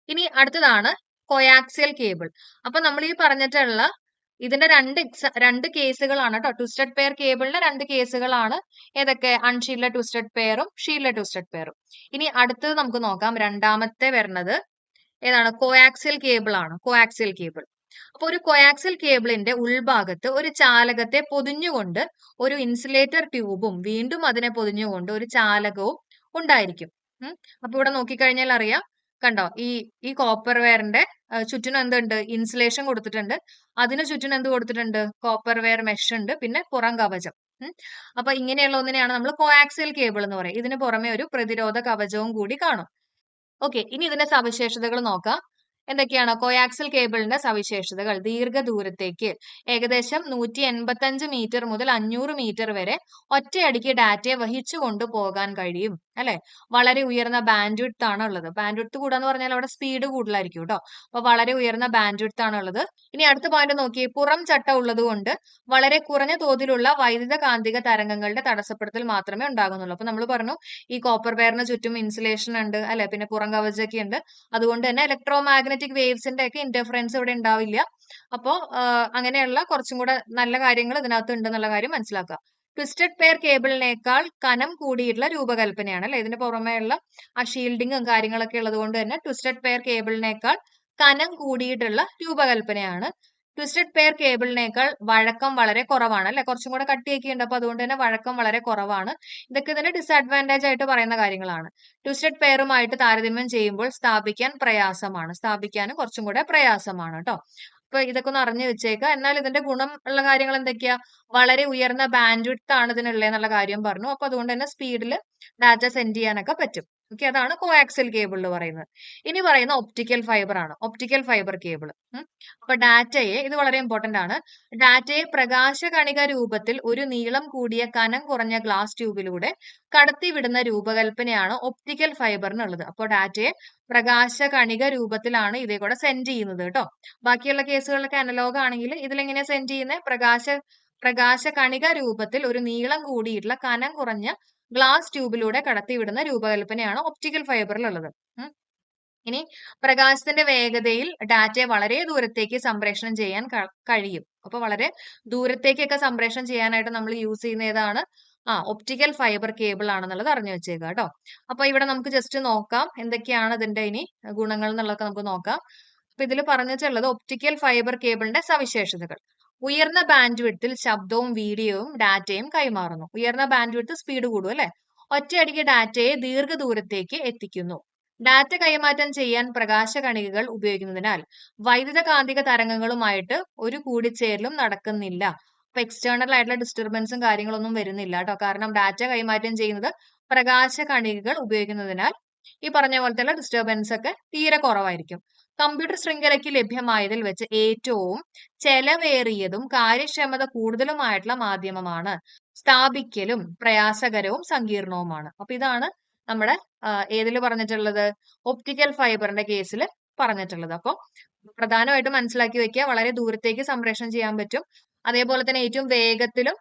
ഇനി അടുത്തതാണ് കൊയാക്സിയൽ കേബിൾ. അപ്പൊ നമ്മൾ ഈ പറഞ്ഞിട്ടുള്ള ഇതിന്റെ രണ്ട് കേസുകളാണ് കേട്ടോ. ട്വിസ്റ്റഡ് പെയർ കേബിളിന്റെ രണ്ട് കേസുകളാണ്. ഏതൊക്കെ? അൺഷീൽഡഡ് ട്വിസ്റ്റഡ് പെയറും ഷീൽഡഡ് ട്വിസ്റ്റഡ് പെയറും. ഇനി അടുത്തത് നമുക്ക് നോക്കാം. രണ്ടാമത്തെ വരുന്നത് ഏതാണ്? കോയാക്സിയൽ കേബിൾ ആണ്. Coaxial cable. അപ്പൊ ഒരു കോയാക്സിയൽ കേബിളിന്റെ ഉൾഭാഗത്ത് ഒരു ചാലകത്തെ പൊതിഞ്ഞുകൊണ്ട് ഒരു ഇൻസുലേറ്റർ ട്യൂബും വീണ്ടും അതിനെ പൊതിഞ്ഞുകൊണ്ട് ഒരു ചാലകവും ഉണ്ടായിരിക്കും. അപ്പൊ ഇവിടെ നോക്കിക്കഴിഞ്ഞാൽ അറിയാം, കണ്ടോ, ഈ കോപ്പർ വെയറിന്റെ ചുറ്റിനും എന്തുണ്ട്? ഇൻസുലേഷൻ കൊടുത്തിട്ടുണ്ട്. അതിന് ചുറ്റിനും എന്ത് കൊടുത്തിട്ടുണ്ട്? കോപ്പർ വെയർ മെഷ് ഉണ്ട്, പിന്നെ പുറം കവചം. അപ്പൊ ഇങ്ങനെയുള്ള ഒന്നിനെയാണ് നമ്മൾ കോയാക്സിയൽ കേബിൾ എന്ന് പറയുന്നത്. ഇതിന് പുറമെ ഒരു പ്രതിരോധ കവചവും കൂടി കാണും. ഓക്കെ, ഇനി ഇതിന്റെ സവിശേഷതകൾ നോക്കാം. എന്തൊക്കെയാണ് കോയാക്സിയൽ കേബിളിന്റെ സവിശേഷതകൾ? ദീർഘദൂരത്തേക്ക് ഏകദേശം 185 മീറ്റർ മുതൽ 500 മീറ്റർ വരെ ഒറ്റയടിക്ക് ഡാറ്റയെ വഹിച്ചു കൊണ്ടുപോകാൻ കഴിയും അല്ലെ. വളരെ ഉയർന്ന ബാൻഡ് വിഡ്ത്ത് ആണ് ഉള്ളത്. ബാൻഡ് വിഡ്ത്ത് കൂടാന്ന് പറഞ്ഞാൽ അവിടെ സ്പീഡ് കൂടുതലായിരിക്കും കേട്ടോ. അപ്പൊ വളരെ ഉയർന്ന ബാൻഡ് വിഡ്ത്ത് ആണ് ഉള്ളത്. ഇനി അടുത്ത പോയിന്റ് നോക്കിയേ. പുറം ചട്ട ഉള്ളത് കൊണ്ട് വളരെ കുറഞ്ഞ തോതിലുള്ള വൈദ്യുത കാന്തിക തരംഗങ്ങളുടെ തടസ്സപ്പെടുത്തൽ മാത്രമേ ഉണ്ടാകുന്നുള്ളൂ. അപ്പൊ നമ്മൾ പറഞ്ഞു ഈ കോപ്പർ വെയറിന് ചുറ്റും ഇൻസുലേഷൻ ഉണ്ട് അല്ലെ, പിന്നെ പുറം കവചമൊക്കെ ഉണ്ട്. അതുകൊണ്ട് തന്നെ ഇലക്ട്രോ മാഗ്നറ്റിക് വേവ്സിന്റെ ഒക്കെ ഇന്റർഫറൻസ് ഇവിടെ ഉണ്ടാവില്ല. അപ്പോ അങ്ങനെയുള്ള കുറച്ചും കൂടെ നല്ല കാര്യങ്ങൾ ഇതിനകത്ത് ഉണ്ടെന്നുള്ള കാര്യം മനസ്സിലാക്കുക. ട്വിസ്റ്റഡ് പെയർ കേബിളിനേക്കാൾ കനം കൂടിയിട്ടുള്ള രൂപകൽപ്പനയാണ് അല്ലെ. ഇതിന് പുറമേയുള്ള ആ ഷീൽഡിങ്ങും കാര്യങ്ങളൊക്കെ ഉള്ളത് കൊണ്ട് തന്നെ ട്വിസ്റ്റഡ് പെയർ കേബിളിനേക്കാൾ കനം കൂടിയിട്ടുള്ള രൂപകൽപ്പനയാണ്. ട്വിസ്റ്റഡ് പെയർ കേബിളിനേക്കാൾ വഴക്കം വളരെ കുറവാണ് അല്ലെ. കുറച്ചും കൂടെ കട്ടിയൊക്കെ ഉണ്ട്. അപ്പൊ അതുകൊണ്ട് തന്നെ വഴക്കം വളരെ കുറവാണ്. ഇതൊക്കെ ഇതിന്റെ ഡിസഡ്വാൻറ്റേജ് ആയിട്ട് പറയുന്ന കാര്യങ്ങളാണ്. ട്വിസ്റ്റഡ് പെയറുമായിട്ട് താരതമ്യം ചെയ്യുമ്പോൾ സ്ഥാപിക്കാൻ പ്രയാസമാണ്. സ്ഥാപിക്കാനും കുറച്ചും കൂടെ പ്രയാസമാണ് കേട്ടോ. അപ്പൊ ഇതൊക്കെ ഒന്ന് അറിഞ്ഞു വെച്ചേക്കുക. എന്നാൽ ഇതിന്റെ ഗുണം ഉള്ള കാര്യങ്ങൾ എന്തൊക്കെയാ? വളരെ ഉയർന്ന ബാൻഡ് വിഡ്ത്ത് ആണ് ഇതിനുള്ളത് എന്നുള്ള കാര്യം പറഞ്ഞു. അപ്പൊ അതുകൊണ്ട് തന്നെ സ്പീഡിൽ ഡാറ്റ സെൻഡ് ചെയ്യാനൊക്കെ പറ്റും. ഓക്കെ, അതാണ് കോയാക്സിയൽ കേബിൾ എന്ന് പറയുന്നത്. ഇനി പറയുന്ന ഒപ്റ്റിക്കൽ ഫൈബർ ആണ്. Optical fibre cable. അപ്പൊ ഡാറ്റയെ, ഇത് വളരെ ഇമ്പോർട്ടന്റ് ആണ്, ഡാറ്റയെ പ്രകാശകണിക രൂപത്തിൽ ഒരു നീളം കൂടിയ കനം കുറഞ്ഞ ഗ്ലാസ് ട്യൂബിലൂടെ കടത്തിവിടുന്ന രൂപകൽപ്പനയാണ് ഒപ്റ്റിക്കൽ ഫൈബറിനുള്ളത്. അപ്പോൾ ഡാറ്റയെ പ്രകാശകണിക രൂപത്തിലാണ് ഇതേ കൂടെ സെൻഡ് ചെയ്യുന്നത് കേട്ടോ. ബാക്കിയുള്ള കേസുകളിലൊക്കെ അനലോഗ് ആണെങ്കിൽ ഇതിലെങ്ങനെയാ സെൻഡ് ചെയ്യുന്നത്? പ്രകാശകണിക രൂപത്തിൽ ഒരു നീളം കൂടിയിട്ടുള്ള കനം കുറഞ്ഞ ഗ്ലാസ് ട്യൂബിലൂടെ കടത്തിവിടുന്ന രൂപകൽപ്പനയാണ് ഒപ്റ്റിക്കൽ ഫൈബറിലുള്ളത്. ഇനി പ്രകാശത്തിന്റെ വേഗതയിൽ ഡാറ്റയെ വളരെ ദൂരത്തേക്ക് സംപ്രേഷണം ചെയ്യാൻ കഴിയും. അപ്പൊ വളരെ ദൂരത്തേക്കൊക്കെ സംപ്രേഷണം ചെയ്യാനായിട്ട് നമ്മൾ യൂസ് ചെയ്യുന്ന ഏതാണ്? ഒപ്റ്റിക്കൽ ഫൈബർ കേബിൾ ആണെന്നുള്ളത് അറിഞ്ഞു വെച്ചേക്കുക കേട്ടോ. അപ്പൊ ഇവിടെ നമുക്ക് ജസ്റ്റ് നോക്കാം എന്തൊക്കെയാണ് ഇതിന്റെ ഇനി ഗുണങ്ങൾ എന്നുള്ളതൊക്കെ നമുക്ക് നോക്കാം. അപ്പൊ ഇതിൽ പറഞ്ഞിട്ടുള്ളത് ഒപ്റ്റിക്കൽ ഫൈബർ കേബിളിന്റെ സവിശേഷതകൾ. ഉയർന്ന ബാൻഡ് വിഡ്ത്തിൽ ശബ്ദവും വീഡിയോയും ഡാറ്റയും കൈമാറുന്നു. ഉയർന്ന ബാൻഡ് വിഡ്ത്ത് സ്പീഡ് കൂടും അല്ലെ. ഒറ്റയടിക്ക് ഡാറ്റയെ ദീർഘദൂരത്തേക്ക് എത്തിക്കുന്നു. ഡാറ്റ കൈമാറ്റം ചെയ്യാൻ പ്രകാശകണികകൾ ഉപയോഗിക്കുന്നതിനാൽ വൈദ്യുത കാന്തിക തരംഗങ്ങളുമായിട്ട് ഒരു കൂടിച്ചേരലും നടക്കുന്നില്ല. അപ്പൊ എക്സ്റ്റേണൽ ആയിട്ടുള്ള ഡിസ്റ്റർബൻസും കാര്യങ്ങളൊന്നും വരുന്നില്ല കേട്ടോ. കാരണം ഡാറ്റ കൈമാറ്റം ചെയ്യുന്നത് പ്രകാശ കണികകൾ ഉപയോഗിക്കുന്നതിനാൽ ഈ പറഞ്ഞ പോലത്തെ ഡിസ്റ്റർബൻസ് ഒക്കെ തീരെ കുറവായിരിക്കും. കമ്പ്യൂട്ടർ ശൃംഖലയ്ക്ക് ലഭ്യമായതിൽ വെച്ച് ഏറ്റവും ചെലവേറിയതും കാര്യക്ഷമത കൂടുതലുമായിട്ടുള്ള മാധ്യമമാണ്. സ്ഥാപിക്കലും പ്രയാസകരവും സങ്കീർണവുമാണ്. അപ്പൊ ഇതാണ് നമ്മുടെ ഏതിൽ പറഞ്ഞിട്ടുള്ളത്, ഒപ്റ്റിക്കൽ ഫൈബറിന്റെ കേസിൽ പറഞ്ഞിട്ടുള്ളത്. അപ്പൊ പ്രധാനമായിട്ടും മനസ്സിലാക്കി വെക്കുക, വളരെ ദൂരത്തേക്ക് സംപ്രേഷണം ചെയ്യാൻ പറ്റും. അതേപോലെ തന്നെ ഏറ്റവും വേഗത്തിലും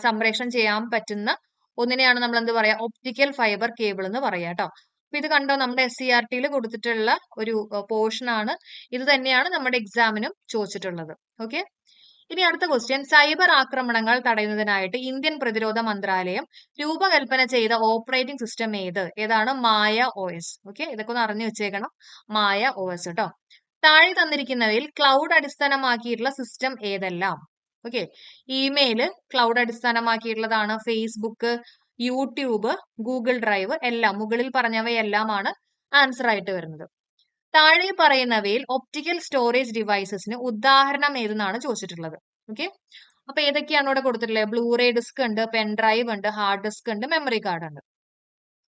സംപ്രേഷണം ചെയ്യാൻ പറ്റുന്ന ഒന്നിനെയാണ് നമ്മൾ എന്ത് പറയാ, ഒപ്റ്റിക്കൽ ഫൈബർ കേബിൾ എന്ന് പറയാ കേട്ടോ. അപ്പൊ ഇത് കണ്ടോ, നമ്മുടെ SCERT കൊടുത്തിട്ടുള്ള ഒരു പോർഷൻ ആണ്. ഇത് തന്നെയാണ് നമ്മുടെ എക്സാമിനും ചോദിച്ചിട്ടുള്ളത്. ഓക്കെ, ഇനി അടുത്ത ക്വസ്റ്റ്യൻ, സൈബർ ആക്രമണങ്ങൾ തടയുന്നതിനായിട്ട് ഇന്ത്യൻ പ്രതിരോധ മന്ത്രാലയം രൂപകൽപ്പന ചെയ്ത ഓപ്പറേറ്റിംഗ് സിസ്റ്റം ഏതാണ്? മായ OS. ഓക്കെ, ഇതൊക്കെ ഒന്ന് അറിഞ്ഞു വെച്ചേക്കണം, മായ OS കേട്ടോ. താഴെ തന്നിരിക്കുന്നവയിൽ ക്ലൗഡ് അടിസ്ഥാനമാക്കിയിട്ടുള്ള സിസ്റ്റം ഏതെല്ലാം? ഓക്കെ, ഇമെയിൽ ക്ലൗഡ് അടിസ്ഥാനമാക്കിയിട്ടുള്ളതാണ്. ഫേസ്ബുക്ക്, യൂട്യൂബ്, ഗൂഗിൾ ഡ്രൈവ് എല്ലാം മുകളിൽ പറഞ്ഞവയെല്ലാമാണ് ആൻസർ ആയിട്ട് വരുന്നത്. താഴെ പറയുന്നവയിൽ ഒപ്റ്റിക്കൽ സ്റ്റോറേജ് ഡിവൈസസിന് ഉദാഹരണം ഏതെന്നാണ് ചോദിച്ചിട്ടുള്ളത്. ഓക്കെ, അപ്പൊ ഏതൊക്കെയാണ് ഇവിടെ കൊടുത്തിട്ടുള്ളത്? ബ്ലൂറേ ഡിസ്ക് ഉണ്ട്, പെൻ ഡ്രൈവ് ഉണ്ട്, ഹാർഡ് ഡിസ്ക് ഉണ്ട്, മെമ്മറി കാർഡ് ഉണ്ട്.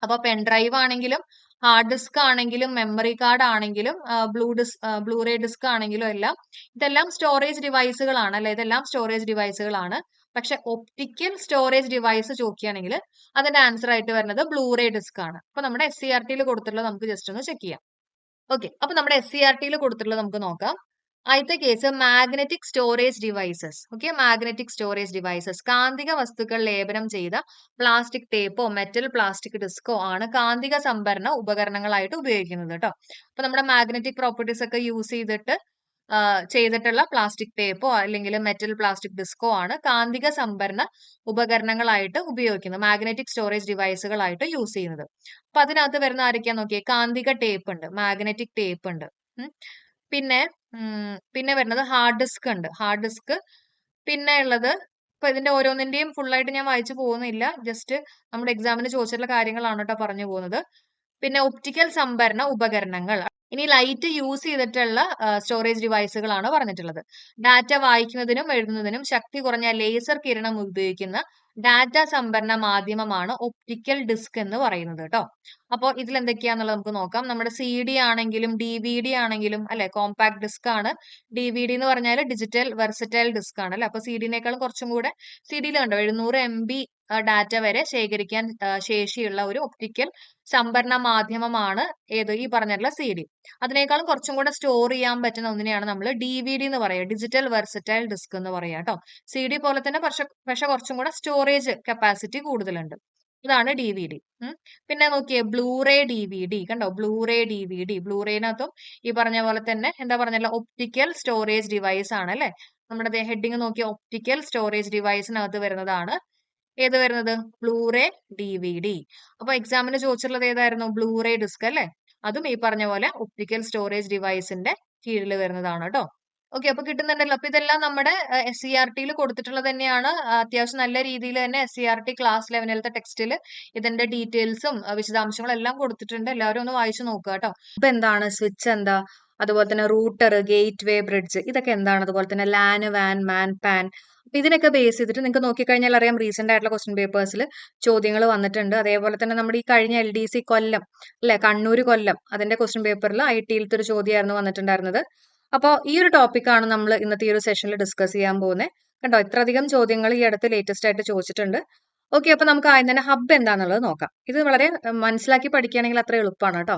അപ്പൊ പെൻ ഡ്രൈവ് ആണെങ്കിലും ഹാർഡ് ഡിസ്ക് ആണെങ്കിലും മെമ്മറി കാർഡ് ആണെങ്കിലും ബ്ലൂറേ ഡിസ്ക് ആണെങ്കിലും എല്ലാം ഇതെല്ലാം സ്റ്റോറേജ് ഡിവൈസുകളാണ് അല്ലെ, ഇതെല്ലാം സ്റ്റോറേജ് ഡിവൈസുകളാണ്. പക്ഷെ ഒപ്റ്റിക്കൽ സ്റ്റോറേജ് ഡിവൈസ് ചോദിക്കുകയാണെങ്കിൽ അതിന്റെ ആൻസർ ആയിട്ട് വരുന്നത് ബ്ലൂറേ ഡിസ്ക് ആണ്. അപ്പൊ നമ്മുടെ SCERT കൊടുത്തിട്ടുള്ളത് നമുക്ക് ജസ്റ്റ് ഒന്ന് ചെക്ക് ചെയ്യാം. ഓക്കെ, അപ്പൊ നമ്മുടെ SCERT കൊടുത്തിട്ടുള്ളത് നമുക്ക് നോക്കാം. ആദ്യത്തെ case magnetic storage devices. Okay, magnetic storage devices കാന്തിക വസ്തുക്കൾ ലേപനം ചെയ്ത പ്ലാസ്റ്റിക് ടേപ്പോ മെറ്റൽ പ്ലാസ്റ്റിക് ഡിസ്കോ ആണ് കാന്തിക സംഭരണ ഉപകരണങ്ങളായിട്ട് ഉപയോഗിക്കുന്നത് കേട്ടോ. അപ്പൊ നമ്മുടെ മാഗ്നറ്റിക് പ്രോപ്പർട്ടീസ് ഒക്കെ യൂസ് ചെയ്തിട്ടുള്ള പ്ലാസ്റ്റിക് ടേപ്പോ അല്ലെങ്കിൽ മെറ്റൽ പ്ലാസ്റ്റിക് ഡിസ്കോ ആണ് കാന്തിക സംഭരണ ഉപകരണങ്ങളായിട്ട് ഉപയോഗിക്കുന്നത്, മാഗ്നറ്റിക് സ്റ്റോറേജ് ഡിവൈസുകളായിട്ട് യൂസ് ചെയ്യുന്നത്. അപ്പൊ അതിനകത്ത് വരുന്ന ആരൊക്കെയാ നോക്കിയേ, കാന്തിക ടേപ്പ് ഉണ്ട്, മാഗ്നറ്റിക് ടേപ്പ് ഉണ്ട്, പിന്നെ വരുന്നത് ഹാർഡ് ഡിസ്ക് ഉണ്ട്, ഹാർഡ് ഡിസ്ക്. പിന്നെ ഉള്ളത്, ഇപ്പൊ ഇതിന്റെ ഓരോന്നിന്റെയും ഫുൾ ആയിട്ട് ഞാൻ വായിച്ചു പോകുന്നില്ല, ജസ്റ്റ് നമ്മുടെ എക്സാമിന് ചോദിച്ചിട്ടുള്ള കാര്യങ്ങളാണ് കേട്ടോ പറഞ്ഞു പോകുന്നത്. പിന്നെ ഒപ്റ്റിക്കൽ സംഭരണ ഉപകരണങ്ങൾ. ഇനി ലൈറ്റ് യൂസ് ചെയ്തിട്ടുള്ള സ്റ്റോറേജ് ഡിവൈസുകളാണ് പറഞ്ഞിട്ടുള്ളത്. ഡാറ്റ വായിക്കുന്നതിനും എഴുതുന്നതിനും ശക്തി കുറഞ്ഞ ലേസർ കിരണം ഉപയോഗിക്കുന്ന ഡാറ്റ സംഭരണ മാധ്യമമാണ് ഒപ്റ്റിക്കൽ ഡിസ്ക് എന്ന് പറയുന്നത് കേട്ടോ. അപ്പോൾ ഇതിൽ എന്തൊക്കെയാന്നുള്ളത് നമുക്ക് നോക്കാം. നമ്മുടെ CD ആണെങ്കിലും DVD ആണെങ്കിലും അല്ലെ, കോമ്പാക്ട് ഡിസ്ക് ആണ്. DVD എന്ന് പറഞ്ഞാൽ ഡിജിറ്റൽ വെർസറ്റൈൽ ഡിസ്ക് ആണ് അല്ലെ. അപ്പൊ CD-നേക്കാളും കുറച്ചും കൂടെ, CD-യിൽ കണ്ടോ 700 MB ഡാറ്റ വരെ ശേഖരിക്കാൻ ശേഷിയുള്ള ഒരു ഒപ്റ്റിക്കൽ സംഭരണ മാധ്യമമാണ് ഏത്, ഈ പറഞ്ഞിട്ടുള്ള CD. അതിനേക്കാളും കുറച്ചും കൂടെ സ്റ്റോർ ചെയ്യാൻ പറ്റുന്ന ഒന്നിനെയാണ് നമ്മൾ DVD എന്ന് പറയുക, ഡിജിറ്റൽ വെർസറ്റൈൽ ഡിസ്ക് എന്ന് പറയാം കേട്ടോ. CD പോലെ തന്നെ പക്ഷെ കുറച്ചും കൂടെ സ്റ്റോറേജ് കപ്പാസിറ്റി കൂടുതലുണ്ട്. ഇതാണ് DVD. പിന്നെ നോക്കിയേ, ബ്ലൂറേ DVD കണ്ടോ, ബ്ലൂറേ DVD. ബ്ലൂറേനകത്തും ഈ പറഞ്ഞ പോലെ തന്നെ എന്താ പറഞ്ഞല്ലോ, ഒപ്റ്റിക്കൽ സ്റ്റോറേജ് ഡിവൈസ് ആണ് അല്ലെ. നമ്മുടെ ഹെഡിങ് നോക്കിയ ഒപ്റ്റിക്കൽ സ്റ്റോറേജ് ഡിവൈസിനകത്ത് വരുന്നതാണ് ഏത് വരുന്നത്, ബ്ലൂറേ DVD. അപ്പൊ എക്സാമിന് ചോദിച്ചിട്ടുള്ളത് ഏതായിരുന്നു, ബ്ലൂറേ ഡിസ്ക് അല്ലെ. അതും ഈ പറഞ്ഞ പോലെ ഒപ്റ്റിക്കൽ സ്റ്റോറേജ് ഡിവൈസിന്റെ കീഴിൽ വരുന്നതാണ് കേട്ടോ. ഓക്കെ, അപ്പൊ കിട്ടുന്നുണ്ടല്ലോ. അപ്പൊ ഇതെല്ലാം നമ്മുടെ SCERT കൊടുത്തിട്ടുള്ളത് തന്നെയാണ്. അത്യാവശ്യം നല്ല രീതിയിൽ തന്നെ SCERT ക്ലാസ് 11ത്തെ ടെക്സ്റ്റിൽ ഇതിന്റെ ഡീറ്റെയിൽസും വിശദാംശങ്ങളും എല്ലാം കൊടുത്തിട്ടുണ്ട്. എല്ലാവരും ഒന്ന് വായിച്ചു നോക്കുക കേട്ടോ. അപ്പൊ എന്താണ് സ്വിച്ച്, എന്താ, അതുപോലെ തന്നെ റൂട്ടർ, ഗേറ്റ് വേ, ബ്രിഡ്ജ്, ഇതൊക്കെ എന്താണ്, അതുപോലെ തന്നെ LAN, WAN, MAN, PAN. അപ്പൊ ഇതിനൊക്കെ ബേസ് ചെയ്തിട്ട് നിങ്ങൾക്ക് നോക്കിക്കഴിഞ്ഞാൽ അറിയാം, റീസെന്റ് ആയിട്ടുള്ള ക്വസ്റ്റ്യൻ പേപ്പേഴ്സിൽ ചോദ്യങ്ങൾ വന്നിട്ടുണ്ട്. അതേപോലെ തന്നെ നമ്മുടെ ഈ കഴിഞ്ഞ LDC കൊല്ലം അല്ലെ, കണ്ണൂർ കൊല്ലം, അതിന്റെ ക്വസ്റ്റ്യൻ പേപ്പറിൽ IT-യിലത്തെ ഒരു ചോദ്യമായിരുന്നു വന്നിട്ടുണ്ടായിരുന്നത്. അപ്പോൾ ഈ ഒരു ടോപ്പിക്കാണ് നമ്മൾ ഇന്നത്തെ ഈ ഒരു സെഷനിൽ ഡിസ്കസ് ചെയ്യാൻ പോകുന്നത്. കണ്ടോ, ഇത്രയധികം ചോദ്യങ്ങൾ ഈ അടുത്ത് ലേറ്റസ്റ്റ് ആയിട്ട് ചോദിച്ചിട്ടുണ്ട്. ഓക്കെ, അപ്പൊ നമുക്ക് ആദ്യം തന്നെ ഹബ്ബ് എന്താണെന്നുള്ളത് നോക്കാം. ഇത് വളരെ മനസ്സിലാക്കി പഠിക്കുകയാണെങ്കിൽ അത്ര എളുപ്പമാണ് കേട്ടോ.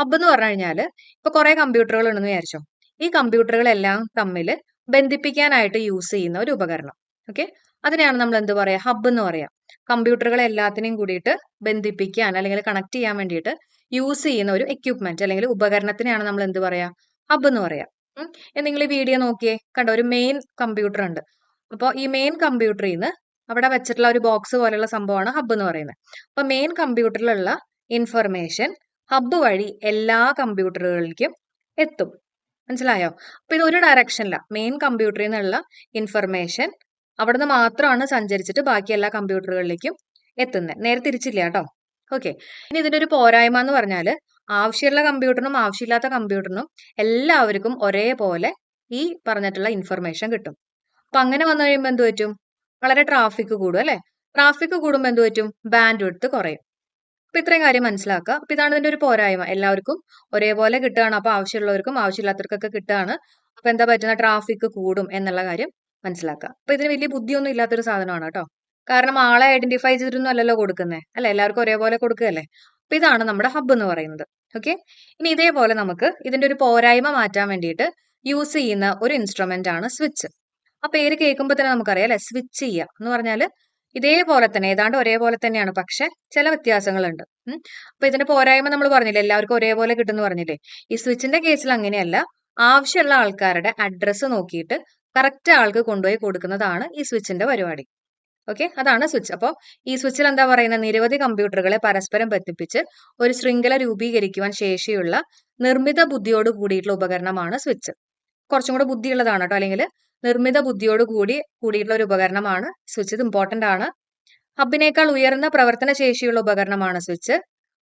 ഹബ്ബ് എന്ന് പറഞ്ഞു കഴിഞ്ഞാൽ, ഇപ്പൊ കുറെ കമ്പ്യൂട്ടറുകൾ ഉണ്ടെന്ന് വിചാരിച്ചോ, ഈ കമ്പ്യൂട്ടറുകളെല്ലാം തമ്മിൽ ബന്ധിപ്പിക്കാനായിട്ട് യൂസ് ചെയ്യുന്ന ഒരു ഉപകരണം. ഓക്കെ, അതിനെയാണ് നമ്മൾ എന്ത് പറയാ, ഹബ്ബ് എന്ന് പറയാം. കമ്പ്യൂട്ടറുകൾ എല്ലാത്തിനെയും കൂടിയിട്ട് ബന്ധിപ്പിക്കാൻ അല്ലെങ്കിൽ കണക്ട് ചെയ്യാൻ വേണ്ടിയിട്ട് യൂസ് ചെയ്യുന്ന ഒരു എക്യുപ്മെന്റ് അല്ലെങ്കിൽ ഉപകരണത്തിനെയാണ് നമ്മൾ എന്ത് പറയാ, ഹബ്ബ് എന്ന് പറയാം. നിങ്ങൾ ഈ വീഡിയോ നോക്കിയേ, കണ്ടോ, ഒരു മെയിൻ കമ്പ്യൂട്ടർ ഉണ്ട്. അപ്പോൾ ഈ മെയിൻ കമ്പ്യൂട്ടറിൽ നിന്ന് അവിടെ വെച്ചിട്ടുള്ള ഒരു ബോക്സ് പോലെയുള്ള സംഭവമാണ് ഹബ്ബ് എന്ന് പറയുന്നത്. അപ്പൊ മെയിൻ കമ്പ്യൂട്ടറിലുള്ള ഇൻഫർമേഷൻ ഹബ്ബ് വഴി എല്ലാ കമ്പ്യൂട്ടറുകളിലേക്കും എത്തും. മനസ്സിലായോ? അപ്പൊ ഇത് ഒരു ഡയറക്ഷനില്ല, മെയിൻ കമ്പ്യൂട്ടറിൽ നിന്നുള്ള ഇൻഫർമേഷൻ അവിടുന്ന് മാത്രമാണ് സഞ്ചരിച്ചിട്ട് ബാക്കി എല്ലാ കമ്പ്യൂട്ടറുകളിലേക്കും എത്തുന്നത്, നേരെ തിരിച്ചില്ല കേട്ടോ. ഓക്കെ, ഇനി ഇതിന്റെ ഒരു പോരായ്മ എന്ന് പറഞ്ഞാൽ, ആവശ്യമുള്ള കമ്പ്യൂട്ടറിനും ആവശ്യമില്ലാത്ത കമ്പ്യൂട്ടറിനും എല്ലാവർക്കും ഒരേപോലെ ഈ പറഞ്ഞിട്ടുള്ള ഇൻഫർമേഷൻ കിട്ടും. അപ്പൊ അങ്ങനെ വന്നു കഴിയുമ്പോൾ എന്ത് പറ്റും, വളരെ ട്രാഫിക് കൂടും അല്ലെ? ട്രാഫിക് കൂടുമ്പോൾ എന്ത് പറ്റും? ബാൻഡ് വിഡ്ത്ത് കുറയും. അപ്പൊ ഇത്രയും കാര്യം മനസ്സിലാക്കുക. അപ്പൊ ഇതാണ് ഇതിന്റെ ഒരു പോരായ്മ. എല്ലാവർക്കും ഒരേപോലെ കിട്ടുകയാണ്. അപ്പൊ ആവശ്യമുള്ളവർക്കും ആവശ്യമില്ലാത്തവർക്കൊക്കെ കിട്ടുകയാണ്. അപ്പൊ എന്താ പറ്റുന്ന? ട്രാഫിക് കൂടും എന്നുള്ള കാര്യം മനസ്സിലാക്കുക. അപ്പൊ ഇതിന് വലിയ ബുദ്ധിയൊന്നും ഇല്ലാത്തൊരു സാധനമാണ് കേട്ടോ. കാരണം ആളെ ഐഡന്റിഫൈ ചെയ്തിട്ടൊന്നും അല്ലല്ലോ കൊടുക്കുന്നത് അല്ലെ? എല്ലാവർക്കും ഒരേപോലെ കൊടുക്കുകയല്ലേ? അപ്പൊ ഇതാണ് നമ്മുടെ ഹബ്ബ് എന്ന് പറയുന്നത്. ഓക്കെ. ഇനി ഇതേപോലെ നമുക്ക് ഇതിന്റെ ഒരു പോരായ്മ മാറ്റാൻ വേണ്ടിയിട്ട് യൂസ് ചെയ്യുന്ന ഒരു ഇൻസ്ട്രുമെന്റ് ആണ് സ്വിച്ച്. ആ പേര് കേൾക്കുമ്പോൾ തന്നെ നമുക്കറിയാം അല്ലെ? സ്വിച്ച് ചെയ്യുക എന്ന് പറഞ്ഞാൽ ഇതേപോലെ തന്നെ ഏതാണ്ട് ഒരേപോലെ തന്നെയാണ്, പക്ഷെ ചില വ്യത്യാസങ്ങളുണ്ട്. അപ്പൊ ഇതിന്റെ പോരായ്മ നമ്മൾ പറഞ്ഞില്ലേ, എല്ലാവർക്കും ഒരേപോലെ കിട്ടുമെന്ന് പറഞ്ഞില്ലേ? ഈ സ്വിച്ചിന്റെ കേസിൽ അങ്ങനെയല്ല. ആവശ്യമുള്ള ആൾക്കാരുടെ അഡ്രസ്സ് നോക്കിയിട്ട് കറക്റ്റ് ആൾക്ക് കൊണ്ടുപോയി കൊടുക്കുന്നതാണ് ഈ സ്വിച്ചിന്റെ പരിപാടി. ഓക്കെ, അതാണ് സ്വിച്ച്. അപ്പോൾ ഈ സ്വിച്ചിൽ എന്താ പറയുന്നത്? നിരവധി കമ്പ്യൂട്ടറുകളെ പരസ്പരം ബന്ധിപ്പിച്ച് ഒരു ശൃംഖല രൂപീകരിക്കുവാൻ ശേഷിയുള്ള നിർമ്മിത ബുദ്ധിയോട് കൂടിയിട്ടുള്ള ഉപകരണമാണ് സ്വിച്ച്. കുറച്ചും കൂടെ ബുദ്ധിയുള്ളതാണ് കേട്ടോ, അല്ലെങ്കിൽ നിർമ്മിത ബുദ്ധിയോട് കൂടിയിട്ടുള്ള ഒരു ഉപകരണമാണ് സ്വിച്ച്. ഇത് ഇമ്പോർട്ടന്റ് ആണ്. ഹബിനേക്കാൾ ഉയർന്ന പ്രവർത്തന ശേഷിയുള്ള ഉപകരണമാണ് സ്വിച്ച്.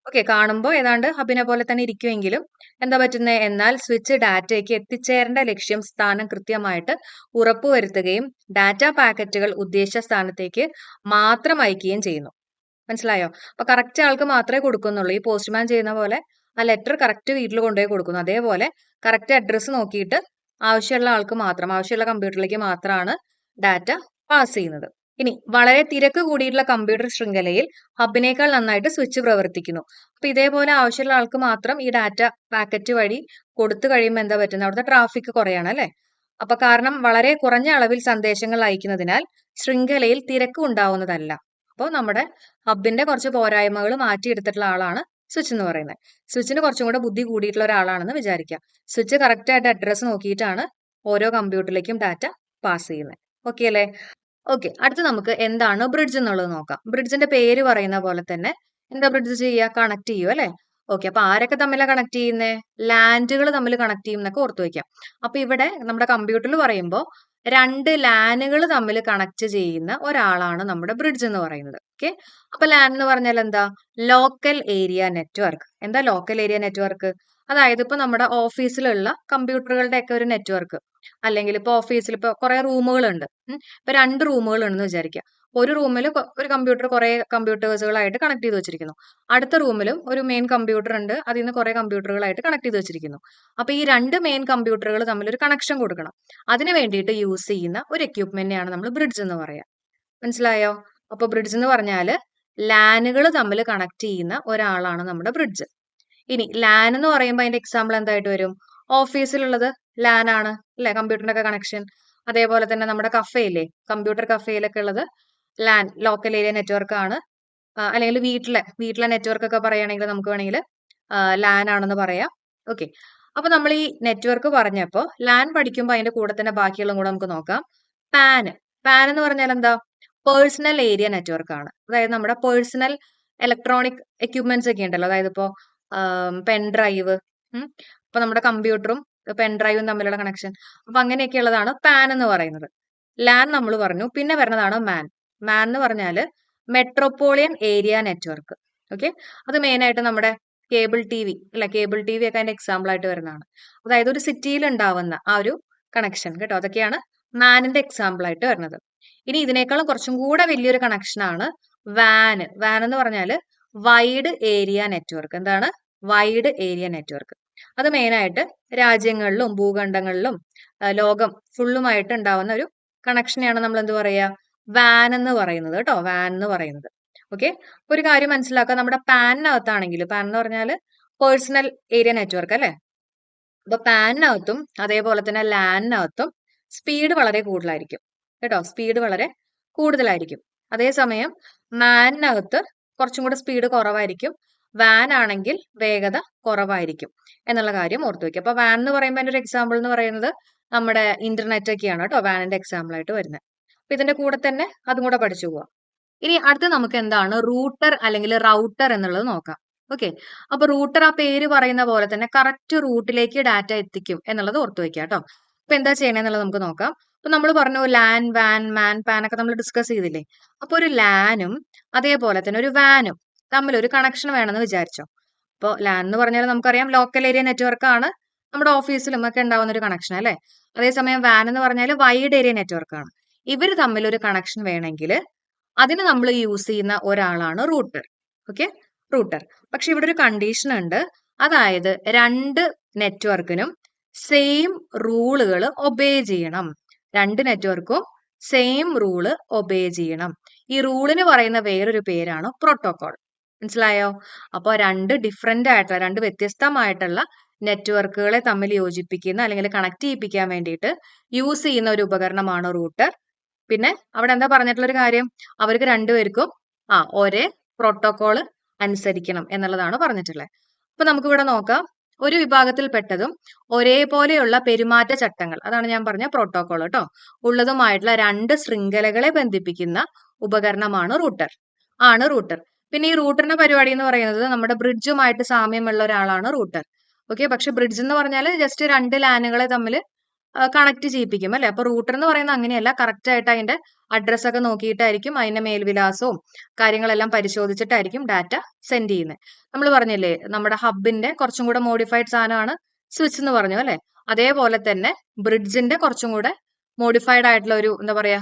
ഓക്കെ, കാണുമ്പോൾ ഏതാണ്ട് ഹബിനെ പോലെ തന്നെ ഇരിക്കുമെങ്കിലും എന്താ പറ്റുന്നത്? എന്നാൽ സ്വിച്ച് ഡാറ്റയ്ക്ക് എത്തിച്ചേരേണ്ട ലക്ഷ്യം സ്ഥാനം കൃത്യമായിട്ട് ഉറപ്പുവരുത്തുകയും ഡാറ്റ പാക്കറ്റുകൾ ഉദ്ദേശിച്ച സ്ഥാനത്തേക്ക് മാത്രം അയക്കുകയും ചെയ്യുന്നു. മനസ്സിലായോ? അപ്പൊ കറക്റ്റ് ആൾക്ക് മാത്രമേ കൊടുക്കുന്നുള്ളൂ. ഈ പോസ്റ്റ്മാൻ ചെയ്യുന്ന പോലെ ആ ലെറ്റർ കറക്റ്റ് വീട്ടിൽ കൊണ്ടുപോയി കൊടുക്കുന്നു. അതേപോലെ കറക്റ്റ് അഡ്രസ്സ് നോക്കിയിട്ട് ആവശ്യമുള്ള ആൾക്ക് മാത്രം, ആവശ്യമുള്ള കമ്പ്യൂട്ടറിലേക്ക് മാത്രമാണ് ഡാറ്റ പാസ് ചെയ്യുന്നത്. ഇനി വളരെ തിരക്ക് കൂടിയിട്ടുള്ള കമ്പ്യൂട്ടർ ശൃംഖലയിൽ ഹബിനേക്കാൾ നന്നായിട്ട് സ്വിച്ച് പ്രവർത്തിക്കുന്നു. അപ്പൊ ഇതേപോലെ ആവശ്യമുള്ള ആൾക്ക് മാത്രം ഈ ഡാറ്റ പാക്കറ്റ് വഴി കൊടുത്തു കഴിയുമ്പോൾ എന്താ പറ്റുന്നത്? അവിടുത്തെ ട്രാഫിക് കുറയാണ് അല്ലെ? അപ്പൊ കാരണം വളരെ കുറഞ്ഞ അളവിൽ സന്ദേശങ്ങൾ അയക്കുന്നതിനാൽ ശൃംഖലയിൽ തിരക്ക് ഉണ്ടാവുന്നതല്ല. അപ്പോൾ നമ്മുടെ ഹബിന്റെ കുറച്ച് പോരായ്മകൾ മാറ്റിയെടുത്തിട്ടുള്ള ആളാണ് സ്വിച്ച് എന്ന് പറയുന്നത്. സ്വിച്ചിന് കുറച്ചും കൂടെ ബുദ്ധി കൂടിയിട്ടുള്ള ഒരാളാണെന്ന് വിചാരിക്കാം. സ്വിച്ച് കറക്റ്റ് ആയിട്ട് അഡ്രസ്സ് നോക്കിയിട്ടാണ് ഓരോ കമ്പ്യൂട്ടറിലേക്കും ഡാറ്റ പാസ് ചെയ്യുന്നത്. ഓക്കെ അല്ലേ? ഓക്കെ, അടുത്ത് നമുക്ക് എന്താണ് ബ്രിഡ്ജ് എന്നുള്ളത് നോക്കാം. ബ്രിഡ്ജിന്റെ പേര് പറയുന്ന പോലെ തന്നെ എന്താ ബ്രിഡ്ജ് ചെയ്യുക? കണക്ട് ചെയ്യും അല്ലെ? ഓക്കെ, അപ്പൊ ആരൊക്കെ തമ്മിലാണ് കണക്ട് ചെയ്യുന്നത്? ലാൻഡുകൾ തമ്മിൽ കണക്ട് ചെയ്യും എന്നൊക്കെ ഓർത്തു വെക്കാം. അപ്പൊ ഇവിടെ നമ്മുടെ കമ്പ്യൂട്ടറിൽ പറയുമ്പോൾ രണ്ട് ലാനുകൾ തമ്മിൽ കണക്ട് ചെയ്യുന്ന ഒരാളാണ് നമ്മുടെ ബ്രിഡ്ജ് എന്ന് പറയുന്നത്. ഓക്കെ, അപ്പൊ ലാൻ എന്ന് പറഞ്ഞാൽ എന്താ? Local area network. എന്താ ലോക്കൽ ഏരിയ നെറ്റ്വർക്ക്? അതായത് ഇപ്പൊ നമ്മുടെ ഓഫീസിലുള്ള കമ്പ്യൂട്ടറുകളുടെ ഒക്കെ ഒരു നെറ്റ്വർക്ക്, അല്ലെങ്കിൽ ഇപ്പൊ ഓഫീസിൽ ഇപ്പൊ കുറെ റൂമുകളുണ്ട്. ഇപ്പൊ 2 റൂമുകൾ ഉണ്ടെന്ന് വിചാരിക്കുക. ഒരു റൂമിൽ ഒരു കമ്പ്യൂട്ടർ കുറെ കമ്പ്യൂട്ടേഴ്സുകളായിട്ട് കണക്ട് ചെയ്ത് വെച്ചിരിക്കുന്നു. അടുത്ത റൂമിലും ഒരു മെയിൻ കമ്പ്യൂട്ടർ ഉണ്ട്, അതിൽ നിന്ന് കുറെ കമ്പ്യൂട്ടറുകളായിട്ട് കണക്ട് ചെയ്ത് വെച്ചിരിക്കുന്നു. അപ്പൊ ഈ 2 മെയിൻ കമ്പ്യൂട്ടറുകൾ തമ്മിൽ ഒരു കണക്ഷൻ കൊടുക്കണം. അതിന് വേണ്ടിയിട്ട് യൂസ് ചെയ്യുന്ന ഒരു എക്യുപ്മെന്റിനെയാണ് നമ്മൾ ബ്രിഡ്ജ് എന്ന് പറയാ. മനസ്സിലായോ? അപ്പൊ ബ്രിഡ്ജ് എന്ന് പറഞ്ഞാൽ ലാനുകൾ തമ്മിൽ കണക്ട് ചെയ്യുന്ന ഒരാളാണ് നമ്മുടെ ബ്രിഡ്ജ്. ഇനി ലാൻ എന്ന് പറയുമ്പോൾ അതിന്റെ എക്സാമ്പിൾ എന്തായിട്ട് വരും? ഓഫീസിലുള്ളത് ലാൻ ആണ് അല്ലെ? കമ്പ്യൂട്ടറിന്റെ ഒക്കെ കണക്ഷൻ. അതേപോലെ തന്നെ നമ്മുടെ കഫേയില്ലേ, കമ്പ്യൂട്ടർ കഫേയിലൊക്കെ ഉള്ളത് ലാൻ, ലോക്കൽ ഏരിയ നെറ്റ്വർക്ക് ആണ്. അല്ലെങ്കിൽ വീട്ടിലെ നെറ്റ്വർക്ക് ഒക്കെ പറയുകയാണെങ്കിൽ നമുക്ക് വേണമെങ്കിൽ ലാൻ ആണെന്ന് പറയാം. ഓക്കെ, അപ്പൊ നമ്മൾ ഈ നെറ്റ്വർക്ക് പറഞ്ഞപ്പോൾ ലാൻ പഠിക്കുമ്പോൾ അതിന്റെ കൂടെ തന്നെ ബാക്കിയുള്ളതും കൂടെ നമുക്ക് നോക്കാം. പാൻ എന്ന് പറഞ്ഞാൽ എന്താ? പേഴ്സണൽ ഏരിയ നെറ്റ്വർക്ക് ആണ്. അതായത് നമ്മുടെ പേഴ്സണൽ ഇലക്ട്രോണിക് എക്യുപ്മെന്റ്സ് ഒക്കെ ഉണ്ടല്ലോ, അതായത് ഇപ്പോ പെൻ ഡ്രൈവ്, അപ്പൊ നമ്മുടെ കമ്പ്യൂട്ടറും പെൻ ഡ്രൈവും തമ്മിലുള്ള കണക്ഷൻ, അപ്പൊ അങ്ങനെയൊക്കെ ഉള്ളതാണ് പാൻ എന്ന് പറയുന്നത്. ലാൻ നമ്മൾ പറഞ്ഞു. പിന്നെ വരുന്നതാണ് മാൻ. മാൻ എന്ന് പറഞ്ഞാൽ മെട്രോപോളിയൻ ഏരിയ നെറ്റ്വർക്ക്. ഓക്കെ, അത് മെയിൻ ആയിട്ട് നമ്മുടെ കേബിൾ ടി വി അല്ലെ? കേബിൾ ടി വി ഒക്കെ അതിന്റെ എക്സാമ്പിൾ ആയിട്ട് വരുന്നതാണ്. അതായത് ഒരു സിറ്റിയിൽ ഉണ്ടാവുന്ന ആ ഒരു കണക്ഷൻ കേട്ടോ, അതൊക്കെയാണ് മാനിന്റെ എക്സാമ്പിൾ ആയിട്ട് വരുന്നത്. ഇനി ഇതിനേക്കാളും കുറച്ചും കൂടെ വലിയൊരു കണക്ഷൻ ആണ് വാൻ. വാൻ എന്ന് പറഞ്ഞാൽ വൈഡ് ഏരിയ നെറ്റ്വർക്ക്. എന്താണ്? Wide area network. അത് മെയിൻ ആയിട്ട് രാജ്യങ്ങളിലും ഭൂഖണ്ഡങ്ങളിലും ലോകം ഫുള്ളുമായിട്ട് ഉണ്ടാവുന്ന ഒരു കണക്ഷനെയാണ് നമ്മൾ എന്ത് പറയാ? വാൻ എന്ന് പറയുന്നത് കേട്ടോ, വാൻ എന്ന് പറയുന്നത്. ഓക്കെ, ഒരു കാര്യം മനസ്സിലാക്കുക. നമ്മുടെ പാനിനകത്താണെങ്കിൽ, പാൻ എന്ന് പറഞ്ഞാൽ പേഴ്സണൽ ഏരിയ നെറ്റ്വർക്ക് അല്ലെ? അപ്പൊ പാനിനകത്തും അതേപോലെ തന്നെ ലാനിനകത്തും സ്പീഡ് വളരെ കൂടുതലായിരിക്കും കേട്ടോ, സ്പീഡ് വളരെ കൂടുതലായിരിക്കും. അതേസമയം മാനിനകത്ത് കുറച്ചും കൂടെ സ്പീഡ് കുറവായിരിക്കും. വാൻ ആണെങ്കിൽ വേഗത കുറവായിരിക്കും എന്നുള്ള കാര്യം ഓർത്തു വെക്കുക. അപ്പൊ വാൻ എന്ന് പറയുമ്പോൾ അതിന്റെ ഒരു എക്സാമ്പിൾ എന്ന് പറയുന്നത് നമ്മുടെ ഇന്റർനെറ്റ് ഒക്കെയാണ് കേട്ടോ വാനിന്റെ എക്സാമ്പിൾ ആയിട്ട് വരുന്നത്. അപ്പൊ ഇതിന്റെ കൂടെ തന്നെ അതും കൂടെ പഠിച്ചു പോവാം. ഇനി അടുത്ത് നമുക്ക് എന്താണ് റൂട്ടർ അല്ലെങ്കിൽ റൗട്ടർ എന്നുള്ളത് നോക്കാം. ഓക്കെ, അപ്പൊ റൂട്ടർ ആ പേര് പറയുന്ന പോലെ തന്നെ കറക്റ്റ് റൂട്ടിലേക്ക് ഡാറ്റ എത്തിക്കും എന്നുള്ളത് ഓർത്തു വെക്കുക കേട്ടോ. അപ്പൊ എന്താ ചെയ്യണമെന്നുള്ളത് നമുക്ക് നോക്കാം. അപ്പൊ നമ്മൾ പറഞ്ഞു ലാൻ, വാൻ, മാൻ, പാൻ ഒക്കെ നമ്മൾ ഡിസ്കസ് ചെയ്തില്ലേ? അപ്പൊ ഒരു ലാനും അതേപോലെ തന്നെ ഒരു വാനും തമ്മിൽ ഒരു കണക്ഷൻ വേണമെന്ന് വിചാരിച്ചോ. അപ്പോൾ ലാൻ എന്ന് പറഞ്ഞാൽ നമുക്കറിയാം ലോക്കൽ ഏരിയ നെറ്റ്വർക്ക് ആണ്, നമ്മുടെ ഓഫീസിലും ഒക്കെ ഉണ്ടാവുന്ന ഒരു കണക്ഷൻ അല്ലെ? അതേസമയം വാൻ എന്ന് പറഞ്ഞാൽ വൈഡ് ഏരിയ നെറ്റ്വർക്ക് ആണ്. ഇവർ തമ്മിൽ ഒരു കണക്ഷൻ വേണമെങ്കിൽ അതിന് നമ്മൾ യൂസ് ചെയ്യുന്ന ഒരാളാണ് റൂട്ടർ. Okay, router. പക്ഷെ ഇവിടെ ഒരു കണ്ടീഷൻ ഉണ്ട്. അതായത് രണ്ട് നെറ്റ്വർക്കിനും സെയിം റൂളുകൾ ഒബേ ചെയ്യണം. രണ്ട് നെറ്റ്വർക്കും സെയിം റൂള് ഒബേ ചെയ്യണം. ഈ റൂളിന് പറയുന്ന വേറൊരു പേരാണ് പ്രോട്ടോകോൾ. മനസ്സിലായോ? അപ്പോൾ രണ്ട് ഡിഫറെന്റ് ആയിട്ടുള്ള, രണ്ട് വ്യത്യസ്തമായിട്ടുള്ള നെറ്റ്വർക്കുകളെ തമ്മിൽ യോജിപ്പിക്കുന്ന അല്ലെങ്കിൽ കണക്ട് ചെയ്യിപ്പിക്കാൻ വേണ്ടിയിട്ട് യൂസ് ചെയ്യുന്ന ഒരു ഉപകരണമാണ് റൂട്ടർ. പിന്നെ അവിടെ എന്താ പറഞ്ഞിട്ടുള്ള ഒരു കാര്യം, അവർക്ക് രണ്ടുപേർക്കും ഒരേ പ്രോട്ടോകോൾ അനുസരിക്കണം എന്നുള്ളതാണ് പറഞ്ഞിട്ടുള്ളത്. അപ്പൊ നമുക്ക് ഇവിടെ നോക്കാം. ഒരു വിഭാഗത്തിൽപ്പെട്ടതും ഒരേപോലെയുള്ള പെരുമാറ്റ ചട്ടങ്ങൾ, അതാണ് ഞാൻ പറഞ്ഞ പ്രോട്ടോകോൾ കേട്ടോ, ഉള്ളതുമായിട്ടുള്ള രണ്ട് ശൃംഖലകളെ ബന്ധിപ്പിക്കുന്ന ഉപകരണമാണ് റൂട്ടർ. പിന്നെ ഈ റൂട്ടറിന്റെ പരിപാടി എന്ന് പറയുന്നത് നമ്മുടെ ബ്രിഡ്ജുമായിട്ട് സാമ്യമുള്ള ഒരാളാണ് റൂട്ടർ. ഓക്കെ, പക്ഷെ ബ്രിഡ്ജ് എന്ന് പറഞ്ഞാൽ ജസ്റ്റ് രണ്ട് ലാനുകളെ തമ്മിൽ കണക്ട് ചെയ്യിപ്പിക്കും അല്ലെ. അപ്പൊ റൂട്ടർ എന്ന് പറയുന്നത് അങ്ങനെയല്ല. കറക്റ്റ് ആയിട്ട് അതിന്റെ അഡ്രസ് ഒക്കെ നോക്കിയിട്ടായിരിക്കും, അതിന്റെ മേൽവിലാസവും കാര്യങ്ങളെല്ലാം പരിശോധിച്ചിട്ടായിരിക്കും ഡാറ്റ സെൻഡ് ചെയ്യുന്നത്. നമ്മൾ പറഞ്ഞില്ലേ നമ്മുടെ ഹബിന്റെ കുറച്ചും കൂടെ മോഡിഫൈഡ് സാധനമാണ് സ്വിച്ച് എന്ന് പറഞ്ഞു അല്ലെ. അതേപോലെ തന്നെ ബ്രിഡ്ജിന്റെ കുറച്ചും കൂടെ മോഡിഫൈഡ് ആയിട്ടുള്ള ഒരു എന്താ പറയാ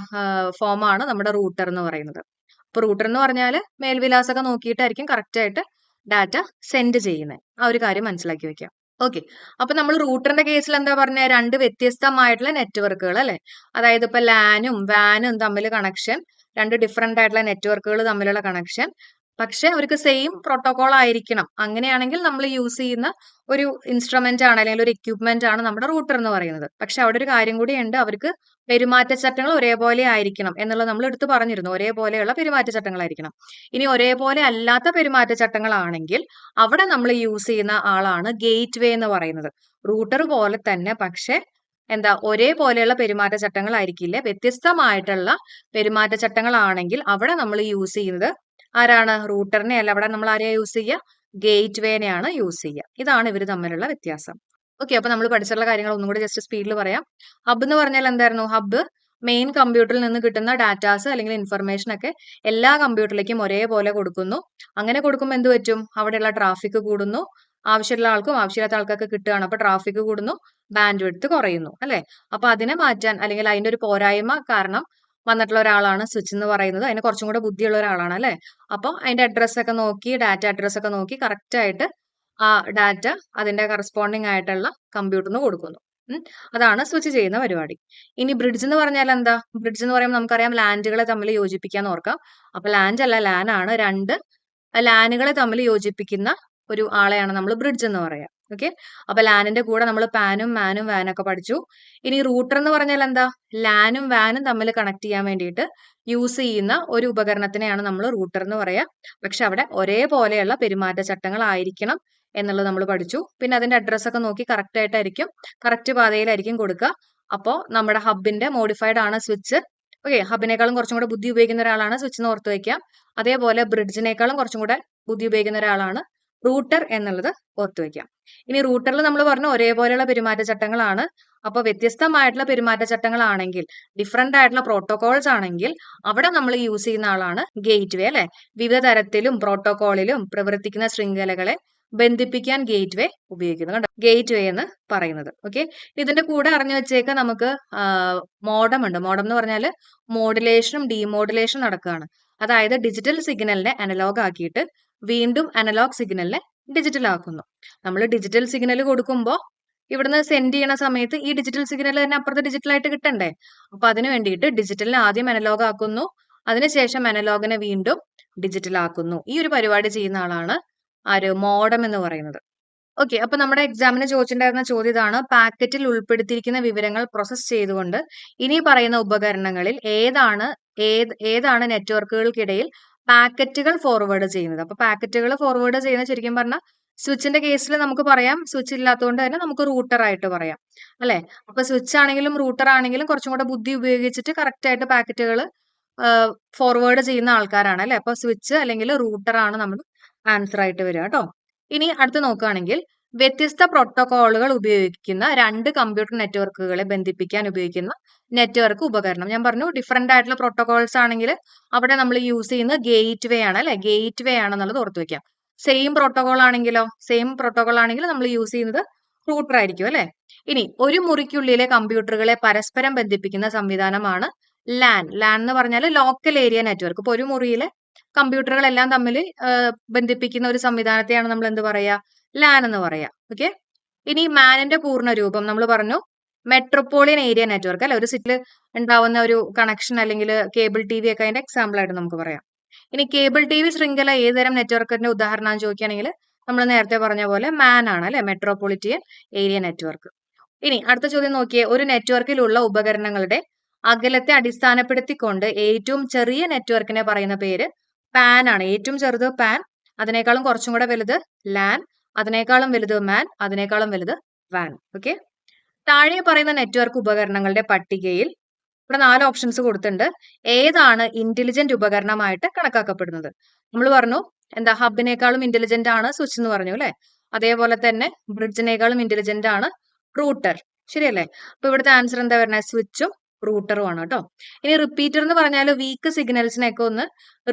ഫോമാണ് നമ്മുടെ റൂട്ടർ എന്ന് പറയുന്നത്. അപ്പൊ റൂട്ടർ എന്ന് പറഞ്ഞാൽ മേൽവിലാസമൊക്കെ നോക്കിയിട്ടായിരിക്കും കറക്റ്റ് ആയിട്ട് ഡാറ്റ സെൻഡ് ചെയ്യുന്നത്. ആ ഒരു കാര്യം മനസ്സിലാക്കി വെക്കാം. ഓക്കെ, അപ്പൊ നമ്മൾ റൂട്ടറിന്റെ കേസിൽ എന്താ പറഞ്ഞ, രണ്ട് വ്യത്യസ്തമായിട്ടുള്ള നെറ്റ്വർക്കുകൾ അല്ലെ. അതായത് ഇപ്പൊ ലാനും വാനും തമ്മിൽ കണക്ഷൻ, രണ്ട് ഡിഫറെന്റ് ആയിട്ടുള്ള നെറ്റ്വർക്കുകൾ തമ്മിലുള്ള കണക്ഷൻ, പക്ഷെ അവർക്ക് സെയിം പ്രോട്ടോകോൾ ആയിരിക്കണം. അങ്ങനെയാണെങ്കിൽ നമ്മൾ യൂസ് ചെയ്യുന്ന ഒരു ഇൻസ്ട്രുമെന്റ് ആണ് അല്ലെങ്കിൽ ഒരു എക്യുപ്മെന്റ് ആണ് നമ്മുടെ റൂട്ടർ എന്ന് പറയുന്നത്. പക്ഷെ അവിടെ ഒരു കാര്യം കൂടി ഉണ്ട്, അവർക്ക് പെരുമാറ്റച്ചട്ടങ്ങൾ ഒരേപോലെ ആയിരിക്കണം എന്നുള്ളത് നമ്മൾ എടുത്തു പറഞ്ഞിരുന്നു. ഒരേപോലെയുള്ള പെരുമാറ്റച്ചട്ടങ്ങളായിരിക്കണം. ഇനി ഒരേപോലെ അല്ലാത്ത പെരുമാറ്റച്ചട്ടങ്ങളാണെങ്കിൽ അവിടെ നമ്മൾ യൂസ് ചെയ്യുന്ന ആളാണ് ഗേറ്റ് വേ എന്ന് പറയുന്നത്. റൂട്ടർ പോലെ തന്നെ പക്ഷെ ഒരേപോലെയുള്ള പെരുമാറ്റച്ചട്ടങ്ങളായിരിക്കില്ല. വ്യത്യസ്തമായിട്ടുള്ള പെരുമാറ്റച്ചട്ടങ്ങളാണെങ്കിൽ അവിടെ നമ്മൾ യൂസ് ചെയ്യുന്നത് ആരാണ്? റൂട്ടറിനെ അല്ല. അവിടെ നമ്മൾ ആരെയാ യൂസ് ചെയ്യുക? ഗേറ്റ് വേനെയാണ് യൂസ് ചെയ്യുക. ഇതാണ് ഇവർ തമ്മിലുള്ള വ്യത്യാസം. ഓക്കെ, അപ്പൊ നമ്മൾ പഠിച്ചിട്ടുള്ള കാര്യങ്ങൾ ഒന്നും കൂടി ജസ്റ്റ് സ്പീഡിൽ പറയാം. ഹബ് എന്ന് പറഞ്ഞാൽ എന്തായിരുന്നു? ഹബ് മെയിൻ കമ്പ്യൂട്ടറിൽ നിന്ന് കിട്ടുന്ന ഡാറ്റാസ് അല്ലെങ്കിൽ ഇൻഫർമേഷൻ ഒക്കെ എല്ലാ കമ്പ്യൂട്ടറിലേക്കും ഒരേപോലെ കൊടുക്കുന്നു. അങ്ങനെ കൊടുക്കുമ്പോൾ എന്ത് പറ്റും? അവിടെയുള്ള ട്രാഫിക് കൂടുന്നു. ആവശ്യമുള്ള ആൾക്കും ആവശ്യമില്ലാത്ത ആൾക്കൊക്കെ കിട്ടുകയാണ്. അപ്പൊ ട്രാഫിക് കൂടുന്നു, ബാൻഡ് വിഡ്ത്ത് കുറയുന്നു അല്ലെ. അപ്പൊ അതിനെ മാറ്റാൻ അല്ലെങ്കിൽ അതിന്റെ ഒരു പോരായ്മ കാരണം വന്നിട്ടുള്ള ഒരാളാണ് സ്വിച്ച് എന്ന് പറയുന്നത്. അതിന് കുറച്ചും കൂടെ ബുദ്ധിയുള്ള ഒരാളാണ് അല്ലെ. അപ്പോൾ അതിന്റെ അഡ്രസ് ഒക്കെ നോക്കി, ഡാറ്റ അഡ്രസ് ഒക്കെ നോക്കി കറക്റ്റ് ആയിട്ട് ആ ഡാറ്റ അതിന്റെ കറസ്പോണ്ടിങ് ആയിട്ടുള്ള കമ്പ്യൂട്ടറിന് കൊടുക്കുന്നു. അതാണ് സ്വിച്ച് ചെയ്യുന്ന പരിപാടി. ഇനി ബ്രിഡ്ജ് എന്ന് പറഞ്ഞാൽ എന്താ? ബ്രിഡ്ജ് എന്ന് പറയുമ്പോൾ നമുക്കറിയാം ലാൻഡുകളെ തമ്മിൽ യോജിപ്പിക്കാൻ ഓർക്കാം. അപ്പൊ ലാൻഡ് അല്ല, ലാൻ ആണ്. രണ്ട് ലാനുകളെ തമ്മിൽ യോജിപ്പിക്കുന്ന ഒരു ആളെയാണ് നമ്മൾ ബ്രിഡ്ജ് എന്ന് പറയാം. ഓക്കെ, അപ്പൊ ലാനിന്റെ കൂടെ നമ്മൾ പാനും മാനും വാനൊക്കെ പഠിച്ചു. ഇനി റൂട്ടർ എന്ന് പറഞ്ഞാൽ എന്താ? ലാനും വാനും തമ്മിൽ കണക്ട് ചെയ്യാൻ വേണ്ടിയിട്ട് യൂസ് ചെയ്യുന്ന ഒരു ഉപകരണത്തിനെയാണ് നമ്മൾ റൂട്ടർ എന്ന് പറയാ. പക്ഷെ അവിടെ ഒരേപോലെയുള്ള പെരുമാറ്റച്ചട്ടങ്ങൾ ആയിരിക്കണം എന്നുള്ളത് നമ്മൾ പഠിച്ചു. പിന്നെ അതിന്റെ അഡ്രസ് ഒക്കെ നോക്കി കറക്റ്റ് ആയിട്ടായിരിക്കും, കറക്റ്റ് പാതയിലായിരിക്കും കൊടുക്കുക. അപ്പോൾ നമ്മുടെ ഹബിന്റെ മോഡിഫൈഡ് ആണ് സ്വിച്ച്. ഓക്കെ, ഹബിനേക്കാളും കുറച്ചും കൂടെ ബുദ്ധി ഉപയോഗിക്കുന്ന ഒരാളാണ് സ്വിച്ച് എന്ന് ഓർത്ത് വയ്ക്കാം. അതേപോലെ ബ്രിഡ്ജിനേക്കാളും കുറച്ചും കൂടെ ബുദ്ധി ഉപയോഗിക്കുന്ന ഒരാളാണ് റൂട്ടർ എന്നുള്ളത് ഓർത്ത് വയ്ക്കാം. ഇനി റൂട്ടറിൽ നമ്മൾ പറഞ്ഞു ഒരേപോലെയുള്ള പെരുമാറ്റച്ചട്ടങ്ങളാണ്. അപ്പൊ വ്യത്യസ്തമായിട്ടുള്ള പെരുമാറ്റച്ചട്ടങ്ങളാണെങ്കിൽ, ഡിഫറെന്റ് ആയിട്ടുള്ള പ്രോട്ടോകോൾസ് ആണെങ്കിൽ അവിടെ നമ്മൾ യൂസ് ചെയ്യുന്ന ആളാണ് ഗേറ്റ് വേ അല്ലെ. വിവിധ തരത്തിലും പ്രോട്ടോകോളിലും പ്രവർത്തിക്കുന്ന ശൃംഖലകളെ ബന്ധിപ്പിക്കാൻ ഗേറ്റ് വേ ഉപയോഗിക്കുന്നു. കണ്ടോ, ഗേറ്റ് വേ എന്ന് പറയുന്നത്. ഓക്കെ, ഇതിന്റെ കൂടെ അറിഞ്ഞു വെച്ചേക്ക നമുക്ക് മോഡം ഉണ്ട്. മോഡം എന്ന് പറഞ്ഞാൽ മോഡുലേഷനും ഡീമോഡുലേഷനും നടക്കുകയാണ്. അതായത് ഡിജിറ്റൽ സിഗ്നലിനെ അനലോഗ് ആക്കിയിട്ട് വീണ്ടും അനലോഗ് സിഗ്നലിനെ ഡിജിറ്റൽ ആക്കുന്നു. നമ്മൾ ഡിജിറ്റൽ സിഗ്നൽ കൊടുക്കുമ്പോൾ ഇവിടുന്ന് സെൻഡ് ചെയ്യണ സമയത്ത് ഈ ഡിജിറ്റൽ സിഗ്നൽ തന്നെ അപ്പുറത്ത് ഡിജിറ്റൽ ആയിട്ട് കിട്ടണ്ടേ. അപ്പൊ അതിന് വേണ്ടിയിട്ട് ഡിജിറ്റലിനെ ആദ്യം അനലോഗ് ആക്കുന്നു, അതിനുശേഷം അനലോഗിനെ വീണ്ടും ഡിജിറ്റൽ ആക്കുന്നു. ഈ ഒരു പരിപാടി ചെയ്യുന്ന ആളാണ് ആര്? മോഡം എന്ന് പറയുന്നത്. ഓക്കെ, അപ്പൊ നമ്മുടെ എക്സാമിന് ചോദിച്ചിട്ടുണ്ടായിരുന്ന ചോദ്യം ഇതാണ്: പാക്കറ്റിൽ ഉൾപ്പെടുത്തിയിരിക്കുന്ന വിവരങ്ങൾ പ്രോസസ് ചെയ്തുകൊണ്ട് ഇനി പറയുന്ന ഉപകരണങ്ങളിൽ ഏതാണ് നെറ്റ്വർക്കുകൾക്കിടയിൽ പാക്കറ്റുകൾ ഫോർവേഡ് ചെയ്യുന്നത്? അപ്പൊ പാക്കറ്റുകൾ ഫോർവേഡ് ചെയ്യുന്നത് ശരിക്കും പറഞ്ഞാൽ സ്വിച്ചിന്റെ കേസിൽ നമുക്ക് പറയാം, സ്വിച്ച് ഇല്ലാത്തതുകൊണ്ട് തന്നെ നമുക്ക് റൂട്ടർ ആയിട്ട് പറയാം അല്ലെ. അപ്പൊ സ്വിച്ച് ആണെങ്കിലും റൂട്ടർ ആണെങ്കിലും കുറച്ചും കൂടെ ബുദ്ധി ഉപയോഗിച്ചിട്ട് കറക്റ്റ് ആയിട്ട് പാക്കറ്റുകൾ ഫോർവേഡ് ചെയ്യുന്ന ആൾക്കാരാണ് അല്ലെ. അപ്പൊ സ്വിച്ച് അല്ലെങ്കിൽ റൂട്ടർ ആണ് നമ്മൾ ആൻസർ ആയിട്ട് വരിക കേട്ടോ. ഇനി അടുത്ത് നോക്കുകയാണെങ്കിൽ വ്യത്യസ്ത പ്രോട്ടോകോളുകൾ ഉപയോഗിക്കുന്ന രണ്ട് കമ്പ്യൂട്ടർ നെറ്റ്വർക്കുകളെ ബന്ധിപ്പിക്കാൻ ഉപയോഗിക്കുന്ന നെറ്റ്വർക്ക് ഉപകരണം. ഞാൻ പറഞ്ഞു ഡിഫറെന്റ് ആയിട്ടുള്ള പ്രോട്ടോകോൾസ് ആണെങ്കിൽ അവിടെ നമ്മൾ യൂസ് ചെയ്യുന്നത് ഗേറ്റ് വേ ആണ് അല്ലെ. ഗേറ്റ് വേ ആണെന്നുള്ളത് ഓർത്ത് വെക്കാം. സെയിം പ്രോട്ടോകോൾ ആണെങ്കിൽ നമ്മൾ യൂസ് ചെയ്യുന്നത് റൂട്ടർ ആയിരിക്കും അല്ലെ. ഇനി ഒരു മുറിക്കുള്ളിലെ കമ്പ്യൂട്ടറുകളെ പരസ്പരം ബന്ധിപ്പിക്കുന്ന സംവിധാനമാണ് ലാൻ എന്ന് പറഞ്ഞാൽ ലോക്കൽ ഏരിയ നെറ്റ്വർക്ക്. ഇപ്പൊ ഒരു മുറിയിലെ കമ്പ്യൂട്ടറുകളെല്ലാം തമ്മിൽ ബന്ധിപ്പിക്കുന്ന ഒരു സംവിധാനത്തെയാണ് നമ്മൾ എന്ത് പറയാ, ലാൻ എന്ന് പറയാ. ഓക്കെ. ഇനി മാനിന്റെ പൂർണ്ണ രൂപം നമ്മൾ പറഞ്ഞു മെട്രോപോളിയൻ ഏരിയ നെറ്റ്വർക്ക് അല്ലെ, ഒരു സിറ്റിയിൽ ഉണ്ടാവുന്ന ഒരു കണക്ഷൻ അല്ലെങ്കിൽ കേബിൾ ടി വി ഒക്കെ അതിന്റെ എക്സാമ്പിൾ ആയിട്ട് നമുക്ക് പറയാം. ഇനി കേബിൾ ടി വി ശൃംഖല ഏതുതരം നെറ്റ്വർക്കിന്റെ ഉദാഹരണം ചോദിക്കുകയാണെങ്കിൽ നമ്മൾ നേരത്തെ പറഞ്ഞ പോലെ മാൻ ആണ് അല്ലെ, മെട്രോപൊളിറ്റൻ ഏരിയ നെറ്റ്വർക്ക്. ഇനി അടുത്ത ചോദ്യം നോക്കിയേ, ഒരു നെറ്റ്വർക്കിലുള്ള ഉപകരണങ്ങളുടെ അകലത്തെ അടിസ്ഥാനപ്പെടുത്തിക്കൊണ്ട് ഏറ്റവും ചെറിയ നെറ്റ്വർക്കിനെ പറയുന്ന പേര് പാൻ ആണ്. ഏറ്റവും ചെറുത് പാൻ, അതിനേക്കാളും കുറച്ചും കൂടെ വലുത് ലാൻ, അതിനേക്കാളും വലുത് മാൻ, അതിനേക്കാളും വലുത് വാൻ. ഓക്കെ. താഴെ പറയുന്ന നെറ്റ്വർക്ക് ഉപകരണങ്ങളുടെ പട്ടികയിൽ ഇവിടെ 4 ഓപ്ഷൻസ് കൊടുത്തിട്ടുണ്ട്. ഏതാണ് ഇന്റലിജന്റ് ഉപകരണമായിട്ട് കണക്കാക്കപ്പെടുന്നത്? നമ്മൾ പറഞ്ഞു എന്താ, ഹബിനേക്കാളും ഇന്റലിജന്റ് ആണ് സ്വിച്ച് എന്ന് പറഞ്ഞു അല്ലെ. അതേപോലെ തന്നെ ബ്രിഡ്ജിനേക്കാളും ഇന്റലിജന്റ് ആണ് റൂട്ടർ. ശരിയല്ലേ? അപ്പൊ ഇവിടുത്തെ ആൻസർ എന്താ വരുന്നത്? സ്വിച്ചും റൂട്ടറും ആണ് കേട്ടോ. ഇനി റിപ്പീറ്റർ എന്ന് പറഞ്ഞാൽ വീക്ക് സിഗ്നൽസിനെയൊക്കെ ഒന്ന്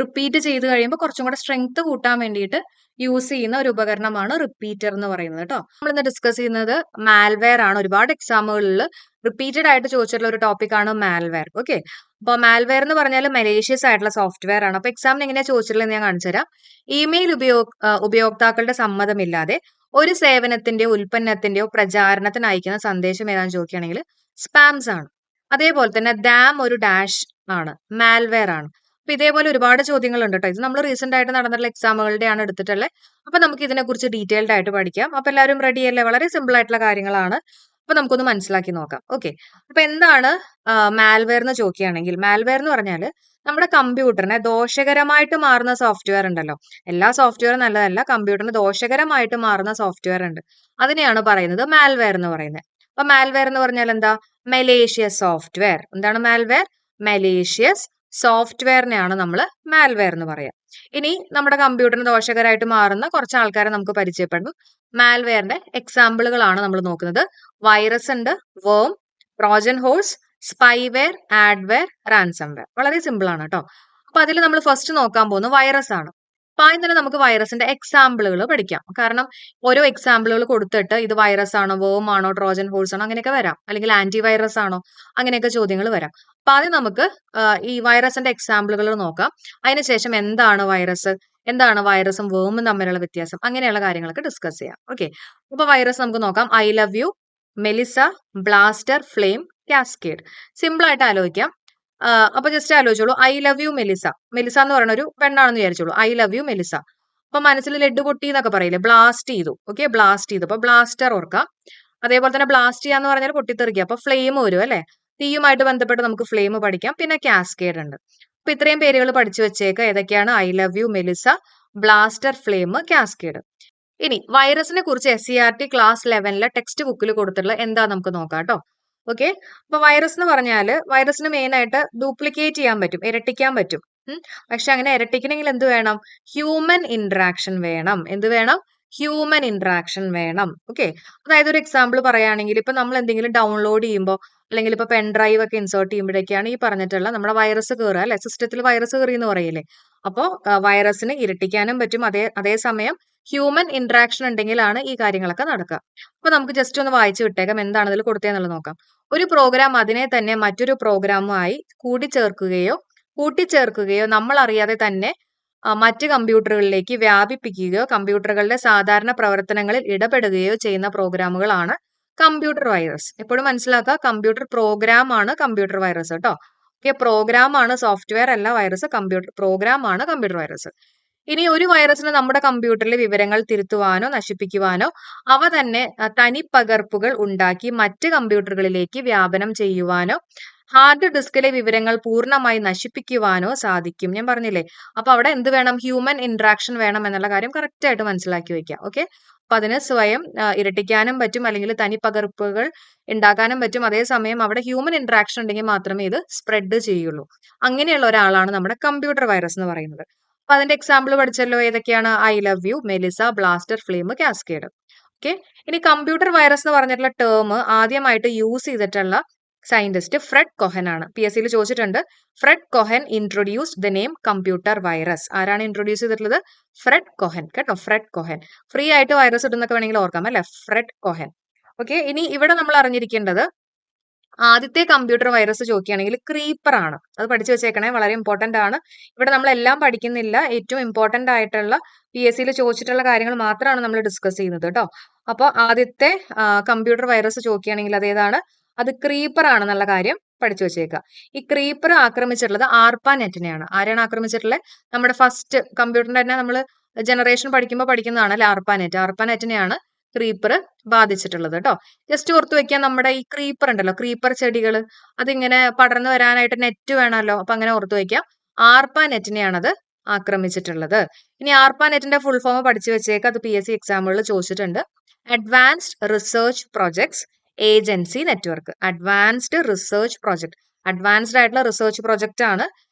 റിപ്പീറ്റ് ചെയ്ത് കഴിയുമ്പോൾ കുറച്ചും കൂടെ സ്ട്രെങ്ത് കൂട്ടാൻ വേണ്ടിയിട്ട് യൂസ് ചെയ്യുന്ന ഒരു ഉപകരണമാണ് റിപ്പീറ്റർ എന്ന് പറയുന്നത് കേട്ടോ. നമ്മളിന്ന് ഡിസ്കസ് ചെയ്യുന്നത് മാൽവെയർ ആണ്. ഒരുപാട് എക്സാമുകളിൽ റിപ്പീറ്റഡ് ആയിട്ട് ചോദിച്ചിട്ടുള്ള ഒരു ടോപ്പിക് ആണ് മാൽവെയർ. ഓക്കെ. അപ്പൊ മാൽവെയർ എന്ന് പറഞ്ഞാൽ മലേഷ്യസ് ആയിട്ടുള്ള സോഫ്റ്റ്വെയർ ആണ്. അപ്പൊ എക്സാമിന് എങ്ങനെയാ ചോദിച്ചിട്ടുള്ളത് ഞാൻ കാണിച്ചു തരാം. ഇമെയിൽ ഉപയോക്താക്കളുടെ സമ്മതമില്ലാതെ ഒരു സേവനത്തിന്റെയോ ഉൽപ്പന്നത്തിന്റെയോ പ്രചാരണത്തിന് അയക്കുന്ന സന്ദേശം ഏതാണെന്ന് ചോദിക്കുകയാണെങ്കിൽ സ്പാംസ് ആണ്. അതേപോലെ തന്നെ ഡാം ഒരു ഡാഷ് ആണ്, മാൽവെയർ ആണ്. അപ്പൊ ഇതേപോലെ ഒരുപാട് ചോദ്യങ്ങൾ ഉണ്ട് കേട്ടോ. ഇത് നമ്മൾ റീസെന്റ് ആയിട്ട് നടന്നിട്ടുള്ള എക്സാമുകളുടെ ആണ് എടുത്തിട്ടുള്ളത്. അപ്പൊ നമുക്ക് ഇതിനെ കുറിച്ച് ഡീറ്റെയിൽഡ് ആയിട്ട് പഠിക്കാം. അപ്പൊ എല്ലാവരും റെഡി അല്ലേ? വളരെ സിമ്പിൾ ആയിട്ടുള്ള കാര്യങ്ങളാണ്. അപ്പൊ നമുക്കൊന്ന് മനസ്സിലാക്കി നോക്കാം. ഓക്കെ. അപ്പൊ എന്താണ് മാൽവെയർ എന്ന് ചോദിക്കുകയാണെങ്കിൽ, മാൽവെയർ എന്ന് പറഞ്ഞാൽ നമ്മുടെ കമ്പ്യൂട്ടറിനെ ദോഷകരമായിട്ട് മാറുന്ന സോഫ്റ്റ്വെയർ ഉണ്ടല്ലോ. എല്ലാ സോഫ്റ്റ്വെയറും നല്ലതല്ല, കമ്പ്യൂട്ടറിന് ദോഷകരമായിട്ട് മാറുന്ന സോഫ്റ്റ്വെയർ ഉണ്ട്. അതിനെയാണ് പറയുന്നത് മാൽവെയർ എന്ന് പറയുന്നത്. അപ്പൊ മാൽവെയർ എന്ന് പറഞ്ഞാൽ എന്താ? Malicious software. എന്താണ് മാൽവെയർ? മലേഷ്യസ് സോഫ്റ്റ്വെയറിനെയാണ് നമ്മൾ മാൽവെയർ എന്ന് പറയാം. ഇനി നമ്മുടെ കമ്പ്യൂട്ടറിന് ദോഷകരമായിട്ട് മാറുന്ന കുറച്ച് ആൾക്കാരെ നമുക്ക് പരിചയപ്പെടുന്നു. മാൽവെയറിന്റെ എക്സാമ്പിളുകളാണ് നമ്മൾ നോക്കുന്നത്. വൈറസ് ഉണ്ട്, വേം, Trojan horse, spyware, adware, ransomware. വളരെ സിമ്പിൾ ആണ് കേട്ടോ. അപ്പൊ അതിൽ നമ്മൾ ഫസ്റ്റ് നോക്കാൻ പോകുന്നത് വൈറസ് ആണ്. അപ്പൊ ആദ്യം തന്നെ നമുക്ക് വൈറസിന്റെ എക്സാമ്പിളുകൾ പഠിക്കാം. കാരണം ഓരോ എക്സാമ്പിളുകൾ കൊടുത്തിട്ട് ഇത് വൈറസ് ആണോ, വേം ആണോ, ട്രോജൻ ഹോഴ്സ് ആണോ, അങ്ങനെയൊക്കെ വരാം. അല്ലെങ്കിൽ ആന്റി വൈറസ് ആണോ, അങ്ങനെയൊക്കെ ചോദ്യങ്ങൾ വരാം. അപ്പൊ ആദ്യം നമുക്ക് ഈ വൈറസിന്റെ എക്സാമ്പിളുകൾ നോക്കാം. അതിനുശേഷം എന്താണ് വൈറസ്, എന്താണ് വൈറസും വേമും തമ്മിലുള്ള വ്യത്യാസം, അങ്ങനെയുള്ള കാര്യങ്ങളൊക്കെ ഡിസ്കസ് ചെയ്യാം. ഓക്കെ. അപ്പൊ വൈറസ് നമുക്ക് നോക്കാം. I love you, Melissa, Blaster, Flame, Cascade. Simple ആയിട്ട് ആലോചിക്കാം. അപ്പൊ ജസ്റ്റ് ആലോചിച്ചോളൂ. I love you Melissa. Melissa എന്ന് പറയുന്ന ഒരു പെണ്ണാണെന്ന് വിചാരിച്ചോളൂ. I love you Melissa. അപ്പൊ മനസ്സിൽ ലെഡ് പൊട്ടി എന്നൊക്കെ പറയില്ലേ, ബ്ലാസ്റ്റ് ചെയ്തു. ഓക്കെ, ബ്ലാസ്റ്റ് ചെയ്തു. അപ്പൊ ബ്ലാസ്റ്റർ ഓർക്കാം. അതേപോലെ തന്നെ ബ്ലാസ്റ്റ് ചെയ്യാന്ന് പറഞ്ഞാൽ പൊട്ടിത്തെറിക്കുക. അപ്പൊ ഫ്ലെയിം വരും അല്ലെ. തീയുമായിട്ട് ബന്ധപ്പെട്ട് നമുക്ക് ഫ്ലെയിം പഠിക്കാം. പിന്നെ കാസ്കേഡ് ഉണ്ട്. അപ്പൊ ഇത്രയും പേരുകൾ പഠിച്ചു വെച്ചേക്ക. ഏതൊക്കെയാണ്? I love you, Melissa, Blaster, Flame, cascade. ഇനി വൈറസിനെ കുറിച്ച് SCERT ക്ലാസ് 11 ടെക്സ്റ്റ് ബുക്കിൽ കൊടുത്തിട്ടുള്ള എന്താ നമുക്ക് നോക്കാം കേട്ടോ. ഓക്കെ. അപ്പൊ വൈറസ് എന്ന് പറഞ്ഞാല് വൈറസിന് മെയിൻ ആയിട്ട് ഡ്യൂപ്ലിക്കേറ്റ് ചെയ്യാൻ പറ്റും, ഇരട്ടിക്കാൻ പറ്റും. പക്ഷെ അങ്ങനെ ഇരട്ടിക്കണമെങ്കിൽ എന്ത് വേണം? ഹ്യൂമൻ ഇന്ററാക്ഷൻ വേണം. എന്ത് വേണം? ഹ്യൂമൻ ഇന്ററാക്ഷൻ വേണം. ഓക്കെ. അതായത് ഒരു എക്സാമ്പിൾ പറയുകയാണെങ്കിൽ ഇപ്പൊ നമ്മൾ എന്തെങ്കിലും ഡൗൺലോഡ് ചെയ്യുമ്പോൾ അല്ലെങ്കിൽ ഇപ്പൊ പെൻ ഡ്രൈവ് ഒക്കെ ഇൻസേർട്ട് ചെയ്യുമ്പോഴേക്കാണ് ഈ പറഞ്ഞിട്ടുള്ള നമ്മുടെ വൈറസ് കയറുക അല്ലെ, സിസ്റ്റത്തിൽ വൈറസ് കയറി എന്ന് പറയില്ലേ. അപ്പോൾ വൈറസിന് ഇരട്ടിക്കാനും പറ്റും, അതേസമയം ഹ്യൂമൻ ഇന്ററാക്ഷൻ ഉണ്ടെങ്കിലാണ് ഈ കാര്യങ്ങളൊക്കെ നടക്കുക. അപ്പൊ നമുക്ക് ജസ്റ്റ് ഒന്ന് വായിച്ചു വിട്ടേക്കാം എന്താണ് ഇതിൽ കൊടുത്തതെന്നുള്ളത് നോക്കാം. ഒരു പ്രോഗ്രാം അതിനെ തന്നെ മറ്റൊരു പ്രോഗ്രാമുമായി കൂട്ടിച്ചേർക്കുകയോ നമ്മൾ അറിയാതെ തന്നെ മറ്റ് കമ്പ്യൂട്ടറുകളിലേക്ക് വ്യാപിപ്പിക്കുകയോ കമ്പ്യൂട്ടറുകളുടെ സാധാരണ പ്രവർത്തനങ്ങളിൽ ഇടപെടുകയോ ചെയ്യുന്ന പ്രോഗ്രാമുകളാണ് കമ്പ്യൂട്ടർ വൈറസ്. എപ്പോഴും മനസ്സിലാക്കുക, കമ്പ്യൂട്ടർ പ്രോഗ്രാം ആണ് കമ്പ്യൂട്ടർ വൈറസ് കേട്ടോ. ഓക്കെ, പ്രോഗ്രാം ആണ്, സോഫ്റ്റ്വെയർ അല്ല വൈറസ്. കമ്പ്യൂട്ടർ പ്രോഗ്രാം ആണ് കമ്പ്യൂട്ടർ വൈറസ്. ഇനി ഒരു വൈറസിന് നമ്മുടെ കമ്പ്യൂട്ടറിലെ വിവരങ്ങൾ തിരുത്തുവാനോ നശിപ്പിക്കുവാനോ അവ തന്നെ തനിപ്പകർപ്പുകൾ ഉണ്ടാക്കി മറ്റ് കമ്പ്യൂട്ടറുകളിലേക്ക് വ്യാപനം ചെയ്യുവാനോ ഹാർഡ് ഡിസ്കിലെ വിവരങ്ങൾ പൂർണ്ണമായി നശിപ്പിക്കുവാനോ സാധിക്കും. ഞാൻ പറഞ്ഞില്ലേ. അപ്പൊ അവിടെ എന്ത് വേണം? ഹ്യൂമൻ ഇന്ററാക്ഷൻ വേണം എന്നുള്ള കാര്യം കറക്റ്റ് ആയിട്ട് മനസ്സിലാക്കി വെക്കാം. ഓക്കെ. അപ്പൊ അതിന് സ്വയം ഇരട്ടിക്കാനും പറ്റും, അല്ലെങ്കിൽ തനിപ്പകർപ്പുകൾ ഉണ്ടാക്കാനും പറ്റും. അതേസമയം അവിടെ ഹ്യൂമൻ ഇന്ററാക്ഷൻ ഉണ്ടെങ്കിൽ മാത്രമേ ഇത് സ്പ്രെഡ് ചെയ്യുള്ളൂ. അങ്ങനെയുള്ള ഒരാളാണ് നമ്മുടെ കമ്പ്യൂട്ടർ വൈറസ് എന്ന് പറയുന്നത്. അപ്പൊ അതിന്റെ എക്സാമ്പിൾ പഠിച്ചല്ലോ. ഏതൊക്കെയാണ്? I love you, Melissa, Blaster, Flame, cascade. Okay. ഇനി കമ്പ്യൂട്ടർ വൈറസ് എന്ന് പറഞ്ഞിട്ടുള്ള ടേം ആദ്യമായിട്ട് യൂസ് ചെയ്തിട്ടുള്ള സയന്റിസ്റ്റ് ഫ്രെഡ് കൊഹൻ ആണ്. PSCയിൽ ചോദിച്ചിട്ടുണ്ട്. Fred Cohen introduced the name computer virus. ആരാണ് ഇൻട്രൊഡ്യൂസ് ചെയ്തിട്ടുള്ളത്? ഫ്രെഡ് കൊഹൻ കേട്ടോ. Fred Cohen. ഫ്രീ ആയിട്ട് വൈറസ് ഇടുന്നൊക്കെ വേണമെങ്കിൽ ഓർക്കാം അല്ലെ, ഫ്രെഡ് കൊഹൻ. ഓക്കെ. ഇനി ഇവിടെ നമ്മൾ അറിഞ്ഞിരിക്കേണ്ടത് ആദ്യത്തെ കമ്പ്യൂട്ടർ വൈറസ് ചോദിക്കുകയാണെങ്കിൽ ക്രീപ്പർ ആണ്. അത് പഠിച്ചു വെച്ചേക്കണേ, വളരെ ഇമ്പോർട്ടന്റ് ആണ്. ഇവിടെ നമ്മൾ എല്ലാം പഠിക്കുന്നില്ല, ഏറ്റവും ഇമ്പോർട്ടന്റ് ആയിട്ടുള്ള PSC ചോദിച്ചിട്ടുള്ള കാര്യങ്ങൾ മാത്രമാണ് നമ്മൾ ഡിസ്കസ് ചെയ്യുന്നത് കേട്ടോ. അപ്പോൾ ആദ്യത്തെ കമ്പ്യൂട്ടർ വൈറസ് ചോദിക്കുകയാണെങ്കിൽ അതേതാണ്, അത് ക്രീപ്പർ ആണെന്നുള്ള കാര്യം പഠിച്ചു വെച്ചേക്കുക. ഈ ക്രീപ്പർ ആക്രമിച്ചിട്ടുള്ളത് ആർപ്പാനെറ്റിനെയാണ്. ആരെയാണ് ആക്രമിച്ചിട്ടുള്ളത്? നമ്മുടെ ഫസ്റ്റ് കമ്പ്യൂട്ടറിന്റെ തന്നെ നമ്മൾ ജനറേഷൻ പഠിക്കുമ്പോൾ പഠിക്കുന്നതാണ് അല്ലെ, ആർപ്പാനെറ്റിനെയാണ് ക്രീപ്പർ ബാധിച്ചിട്ടുള്ളത് കേട്ടോ. ജസ്റ്റ് ഓർത്ത് വെക്കാൻ, നമ്മുടെ ഈ ക്രീപ്പർ ഉണ്ടല്ലോ, ക്രീപ്പർ ചെടികൾ, അതിങ്ങനെ പടർന്നു വരാനായിട്ട് നെറ്റ് വേണമല്ലോ, അപ്പൊ അങ്ങനെ ഓർത്ത് വെക്കാം, ആർപ്പാനെറ്റിനെയാണ് അത് ആക്രമിച്ചിട്ടുള്ളത്. ഇനി ആർപ്പാനെറ്റിന്റെ ഫുൾ ഫോം പഠിച്ചു വെച്ചേക്ക്, അത് PSC എക്സാമുകളിൽ ചോദിച്ചിട്ടുണ്ട്. Advanced research projects agency network. Advanced research project, advanced ആയിട്ടുള്ള റിസർച്ച് പ്രൊജക്ട് ആണ്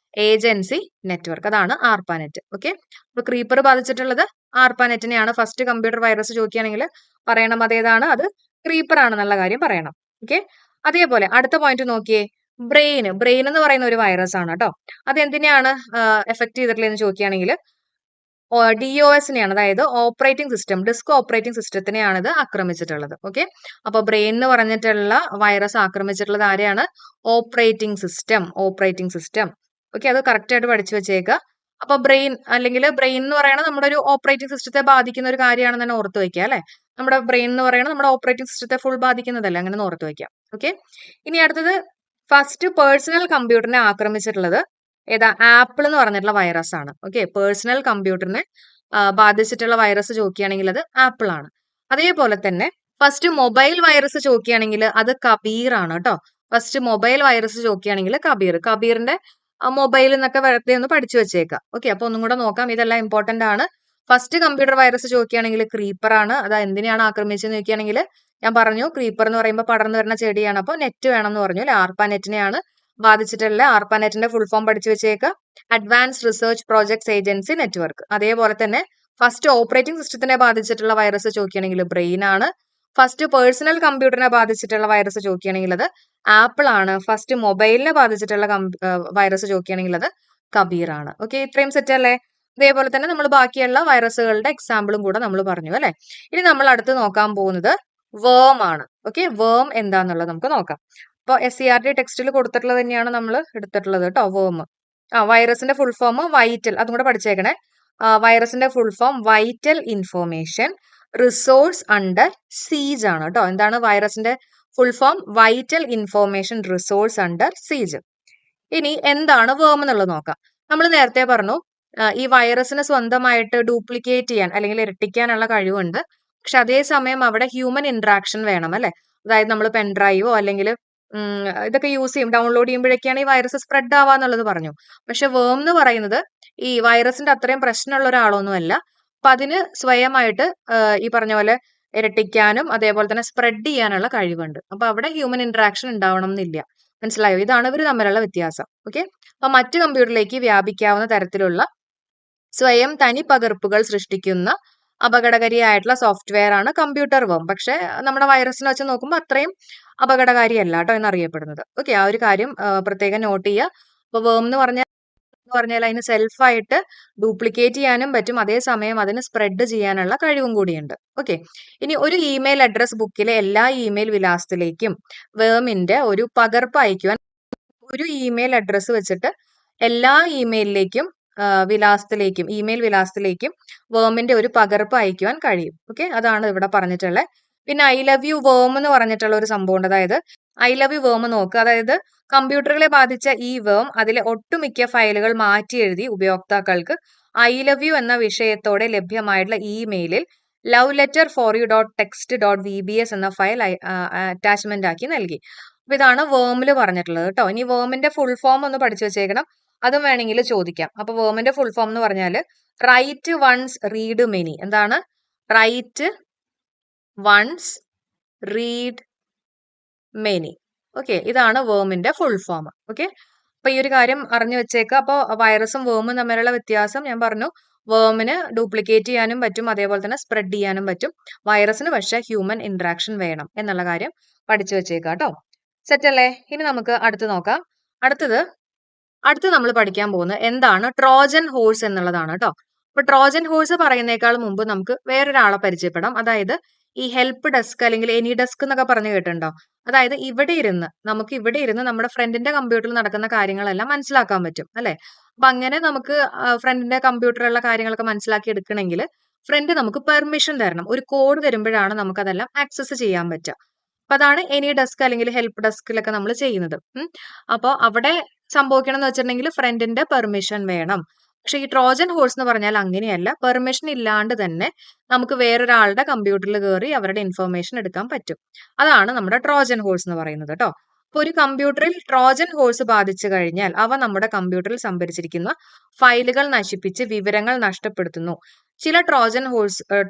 ഏജൻസി നെറ്റ്വർക്ക്, അതാണ് ആർപ്പാനെറ്റ്. ഓക്കെ, അപ്പൊ ക്രീപ്പർ ബാധിച്ചിട്ടുള്ളത് ആർപ്പാനെറ്റിനെയാണ്. ഫസ്റ്റ് കമ്പ്യൂട്ടർ വൈറസ് ചോദിക്കുകയാണെങ്കിൽ പറയണം അതേതാണ്, അത് ക്രീപ്പർ ആണെന്നുള്ള കാര്യം പറയണം. ഓക്കെ, അതേപോലെ അടുത്ത പോയിന്റ് നോക്കിയേ, ബ്രെയിൻ എന്ന് പറയുന്ന ഒരു വൈറസ് ആണ് കേട്ടോ. അത് എന്തിനെയാണ് എഫക്ട് ചെയ്തിട്ടുള്ളതെന്ന് ചോദിക്കുകയാണെങ്കിൽ DOSനെയാണ്, അതായത് ഓപ്പറേറ്റിംഗ് സിസ്റ്റം, ഡിസ്ക് ഓപ്പറേറ്റിംഗ് സിസ്റ്റത്തിനെയാണ് ഇത് ആക്രമിച്ചിട്ടുള്ളത്. ഓക്കെ, അപ്പൊ ബ്രെയിൻ എന്ന് പറഞ്ഞിട്ടുള്ള വൈറസ് ആക്രമിച്ചിട്ടുള്ളത് ആരെയാണ്? Operating system. ഓക്കെ, അത് കറക്റ്റ് ആയിട്ട് പഠിച്ചു വെച്ചേക്കുക. അപ്പൊ ബ്രെയിൻ എന്ന് പറയുന്നത് നമ്മുടെ ഒരു ഓപ്പറേറ്റിംഗ് സിസ്റ്റത്തെ ബാധിക്കുന്ന ഒരു കാര്യമാണെന്ന് തന്നെ ഓർത്ത് വെക്കുക അല്ലെ. നമ്മുടെ ബ്രെയിൻ എന്ന് പറയുന്നത് നമ്മുടെ ഓപ്പറേറ്റിംഗ് സിസ്റ്റത്തെ ഫുൾ ബാധിക്കുന്നതല്ലേ, അങ്ങനെ ഓർത്ത് വെക്കാം. ഓക്കെ, ഇനി അടുത്തത് ഫസ്റ്റ് പേഴ്സണൽ കമ്പ്യൂട്ടറിനെ ആക്രമിച്ചിട്ടുള്ളത് ഏതാ? ആപ്പിൾ എന്ന് പറഞ്ഞിട്ടുള്ള വൈറസ് ആണ്. ഓക്കെ, പേഴ്സണൽ കമ്പ്യൂട്ടറിനെ ബാധിച്ചിട്ടുള്ള വൈറസ് ചോദിക്കുകയാണെങ്കിൽ അത് ആപ്പിൾ ആണ്. അതേപോലെ തന്നെ ഫസ്റ്റ് മൊബൈൽ വൈറസ് ചോദിക്കുകയാണെങ്കിൽ അത് കബീർ ആണ് കേട്ടോ. ഫസ്റ്റ് മൊബൈൽ വൈറസ് ചോദിക്കുകയാണെങ്കിൽ കബീറിന്റെ മൊബൈൽ എന്നൊക്കെ വെറുതെ ഒന്ന് പഠിച്ചു വെച്ചേക്കാം. ഓക്കെ, അപ്പൊ ഒന്നും കൂടെ നോക്കാം, ഇതെല്ലാം ഇമ്പോർട്ടന്റ് ആണ്. ഫസ്റ്റ് കമ്പ്യൂട്ടർ വൈറസ് ചോദിക്കുകയാണെങ്കിൽ ക്രീപ്പർ ആണ്. അത് എന്തിനാണ് ആക്രമിച്ചെന്ന് ചോദിക്കുകയാണെങ്കിൽ ഞാൻ പറഞ്ഞു, ക്രീപ്പർ എന്ന് പറയുമ്പോൾ പടർന്നു വരുന്ന ചെടിയാണ്. അപ്പോൾ നെറ്റ് വേണം എന്ന് പറഞ്ഞു അല്ലെ, ആർപ്പാനെറ്റിനെയാണ് ബാധിച്ചിട്ടുള്ള. ആർപ്പാനെറ്റിന്റെ ഫുൾ ഫോം പഠിച്ചു വെച്ചേക്കുക, advanced research projects agency network. അതേപോലെ തന്നെ ഫസ്റ്റ് ഓപ്പറേറ്റിംഗ് സിസ്റ്റത്തിനെ ബാധിച്ചിട്ടുള്ള വൈറസ് ചോദിക്കുകയാണെങ്കിൽ ബ്രെയിൻ ആണ്. ഫസ്റ്റ് പേഴ്സണൽ കമ്പ്യൂട്ടറിനെ ബാധിച്ചിട്ടുള്ള വൈറസ് ചോദിക്കുകയാണെങ്കിൽ അത് ആപ്പിൾ ആണ്. ഫസ്റ്റ് മൊബൈലിനെ ബാധിച്ചിട്ടുള്ള വൈറസ് ചോദിക്കുകയാണെങ്കിൽ അത് കബീർ ആണ്. ഓക്കെ, ഇത്രയും സെറ്റ് അല്ലേ? ഇതേപോലെ തന്നെ നമ്മൾ ബാക്കിയുള്ള വൈറസുകളുടെ എക്സാമ്പിളും കൂടെ നമ്മൾ പറഞ്ഞു അല്ലെ. ഇനി നമ്മൾ അടുത്ത് നോക്കാൻ പോകുന്നത് വേം ആണ്. ഓക്കെ, വേം എന്താന്നുള്ളത് നമുക്ക് നോക്കാം. അപ്പോൾ SCERT ടെക്സ്റ്റിൽ കൊടുത്തിട്ടുള്ളത് തന്നെയാണ് നമ്മൾ എടുത്തിട്ടുള്ളത് കേട്ടോ. വേം, വൈറസിന്റെ ഫുൾ ഫോം വൈറ്റൽ, അതും കൂടെ പഠിച്ചേക്കണേ. വൈറസിന്റെ full form vital information resource under siege ആണ് കേട്ടോ. എന്താണ് വൈറസിന്റെ full form? Vital information resource under siege. ഇനി എന്താണ് വേം എന്നുള്ളത് നോക്കാം. നമ്മൾ നേരത്തെ പറഞ്ഞു ഈ വൈറസിന് സ്വന്തമായിട്ട് ഡ്യൂപ്ലിക്കേറ്റ് ചെയ്യാൻ അല്ലെങ്കിൽ ഇരട്ടിക്കാനുള്ള കഴിവുണ്ട്. പക്ഷെ അതേസമയം അവിടെ ഹ്യൂമൻ ഇന്ററാക്ഷൻ വേണം അല്ലെ. അതായത് നമ്മൾ പെൻഡ്രൈവോ അല്ലെങ്കിൽ ഇതൊക്കെ യൂസ് ചെയ്യും, ഡൗൺലോഡ് ചെയ്യുമ്പോഴൊക്കെയാണ് ഈ വൈറസ് സ്പ്രെഡ് ആവാന്നുള്ളത് പറഞ്ഞു. പക്ഷെ വേം എന്ന് പറയുന്നത് ഈ വൈറസിന്റെ അത്രയും പ്രശ്നമുള്ള ഒരാളൊന്നുമല്ല. അപ്പൊ അതിന് സ്വയമായിട്ട് ഈ പറഞ്ഞ പോലെ ഇരട്ടിക്കാനും അതേപോലെ തന്നെ സ്പ്രെഡ് ചെയ്യാനുള്ള കഴിവുണ്ട്. അപ്പൊ അവിടെ ഹ്യൂമൻ ഇന്ററാക്ഷൻ ഉണ്ടാവണം എന്നില്ല. മനസ്സിലായോ? ഇതാണ് ഇവർ തമ്മിലുള്ള വ്യത്യാസം. ഓക്കെ, അപ്പൊ മറ്റു കമ്പ്യൂട്ടറിലേക്ക് വ്യാപിക്കാവുന്ന തരത്തിലുള്ള സ്വയം തനി പകർപ്പുകൾ സൃഷ്ടിക്കുന്ന അപകടകാരിയായിട്ടുള്ള സോഫ്റ്റ്വെയർ ആണ് കമ്പ്യൂട്ടർ വേം. പക്ഷെ നമ്മുടെ വൈറസിനെ വെച്ച് നോക്കുമ്പോൾ അത്രയും അപകടകാരിയല്ല കേട്ടോ എന്നറിയപ്പെടുന്നത്. ഓക്കെ, ആ ഒരു കാര്യം പ്രത്യേകം നോട്ട് ചെയ്യുക. അപ്പൊ വേം എന്ന് പറഞ്ഞാൽ അതിന് സെൽഫായിട്ട് ഡ്യൂപ്ലിക്കേറ്റ് ചെയ്യാനും പറ്റും, അതേസമയം അതിന് സ്പ്രെഡ് ചെയ്യാനുള്ള കഴിവും കൂടിയുണ്ട്. ഓക്കെ, ഇനി ഒരു ഇമെയിൽ അഡ്രസ് ബുക്കിലെ എല്ലാ ഇമെയിൽ വിലാസത്തിലേക്കും വേമിന്റെ ഒരു പകർപ്പ് അയക്കുവാൻ, ഒരു ഇമെയിൽ അഡ്രസ്സ് വെച്ചിട്ട് എല്ലാ ഇമെയിൽ വിലാസത്തിലേക്കും വേമിന്റെ ഒരു പകർപ്പ് അയക്കുവാൻ കഴിയും. ഓക്കെ, അതാണ് ഇവിടെ പറഞ്ഞിട്ടുള്ളത്. പിന്നെ ഐ ലവ് യു വേം എന്ന് പറഞ്ഞിട്ടുള്ള ഒരു സംഭവം ഉണ്ട്. അതായത് ഐ ലവ് യു വേം നോക്കുക. അതായത് കമ്പ്യൂട്ടറുകളെ ബാധിച്ച ഈ വേം അതിലെ ഒട്ടുമിക്ക ഫയലുകൾ മാറ്റി എഴുതി ഉപയോക്താക്കൾക്ക് ഐ ലവ് യു എന്ന വിഷയത്തോടെ ലഭ്യമായിട്ടുള്ള ഇമെയിലിൽ loveletterforyou.text.vbs എന്ന ഫയൽ അറ്റാച്ച്മെന്റ് ആക്കി നൽകി. അപ്പൊ ഇതാണ് വേമിൽ പറഞ്ഞിട്ടുള്ളത് കേട്ടോ. ഇനി വേമിന്റെ ഫുൾ ഫോം ഒന്ന് പഠിച്ചു വെച്ചേക്കണം, അതും വേണമെങ്കിൽ ചോദിക്കാം. അപ്പൊ വേമിന്റെ ഫുൾ ഫോം എന്ന് പറഞ്ഞാൽ റൈറ്റ് വൺസ് റീഡ് മെനി. എന്താണ്? Write once read many. Okay, ഇതാണ് വേമിന്റെ ഫുൾ ഫോം. ഓക്കെ, അപ്പൊ ഈ ഒരു കാര്യം അറിഞ്ഞു വെച്ചേക്കുക. അപ്പോൾ വൈറസും വേമും തമ്മിലുള്ള വ്യത്യാസം ഞാൻ പറഞ്ഞു. വേമിന് ഡ്യൂപ്ലിക്കേറ്റ് ചെയ്യാനും പറ്റും, അതേപോലെ തന്നെ സ്പ്രെഡ് ചെയ്യാനും പറ്റും. വൈറസിന് പക്ഷെ ഹ്യൂമൻ ഇന്ററാക്ഷൻ വേണം എന്നുള്ള കാര്യം പഠിച്ചു വെച്ചേക്കുക കേട്ടോ. സെറ്റ് അല്ലേ? ഇനി നമുക്ക് അടുത്ത് നോക്കാം. അടുത്ത് നമ്മൾ പഠിക്കാൻ പോകുന്നത് എന്താണ് ട്രോജൻ ഹോഴ്സ് എന്നുള്ളതാണ് കേട്ടോ. അപ്പൊ ട്രോജൻ ഹോഴ്സ് പറയുന്നേക്കാൾ മുമ്പ് നമുക്ക് വേറൊരാളെ പരിചയപ്പെടാം. അതായത് ഈ ഹെൽപ്പ് ഡെസ്ക് അല്ലെങ്കിൽ എനി ഡെസ്ക് എന്നൊക്കെ പറഞ്ഞു കേട്ടിട്ടുണ്ടോ? അതായത് നമുക്ക് ഇവിടെ ഇരുന്ന് നമ്മുടെ ഫ്രണ്ടിന്റെ കമ്പ്യൂട്ടറിൽ നടക്കുന്ന കാര്യങ്ങളെല്ലാം മനസ്സിലാക്കാൻ പറ്റും അല്ലെ? അപ്പൊ അങ്ങനെ നമുക്ക് ഫ്രണ്ടിന്റെ കമ്പ്യൂട്ടറിലുള്ള കാര്യങ്ങളൊക്കെ മനസ്സിലാക്കി എടുക്കണമെങ്കിൽ ഫ്രണ്ട് നമുക്ക് പെർമിഷൻ തരണം. ഒരു കോഡ് തരുമ്പോഴാണ് നമുക്ക് അതെല്ലാം ആക്സസ് ചെയ്യാൻ പറ്റുക. അപ്പൊ അതാണ് എനി ഡെസ്ക് അല്ലെങ്കിൽ ഹെൽപ്പ് ഡെസ്കിലൊക്കെ നമ്മൾ ചെയ്യുന്നത്. അപ്പോൾ അവിടെ സംഭവിക്കണം എന്ന് വെച്ചിട്ടുണ്ടെങ്കിൽ ഫ്രണ്ടിന്റെ പെർമിഷൻ വേണം. പക്ഷെ ഈ ട്രോജൻ ഹോഴ്സ് എന്ന് പറഞ്ഞാൽ അങ്ങനെയല്ല. പെർമിഷൻ ഇല്ലാണ്ട് തന്നെ നമുക്ക് വേറൊരാളുടെ കമ്പ്യൂട്ടറിൽ കയറി അവരുടെ ഇൻഫർമേഷൻ എടുക്കാൻ പറ്റും. അതാണ് നമ്മുടെ ട്രോജൻ ഹോഴ്സ് എന്ന് പറയുന്നത് കേട്ടോ. അപ്പൊ ഒരു കമ്പ്യൂട്ടറിൽ ട്രോജൻ ഹോഴ്സ് ബാധിച്ചു കഴിഞ്ഞാൽ അവ നമ്മുടെ കമ്പ്യൂട്ടറിൽ സംഭരിച്ചിരിക്കുന്ന ഫയലുകൾ നശിപ്പിച്ച് വിവരങ്ങൾ നഷ്ടപ്പെടുത്തുന്നു. ചില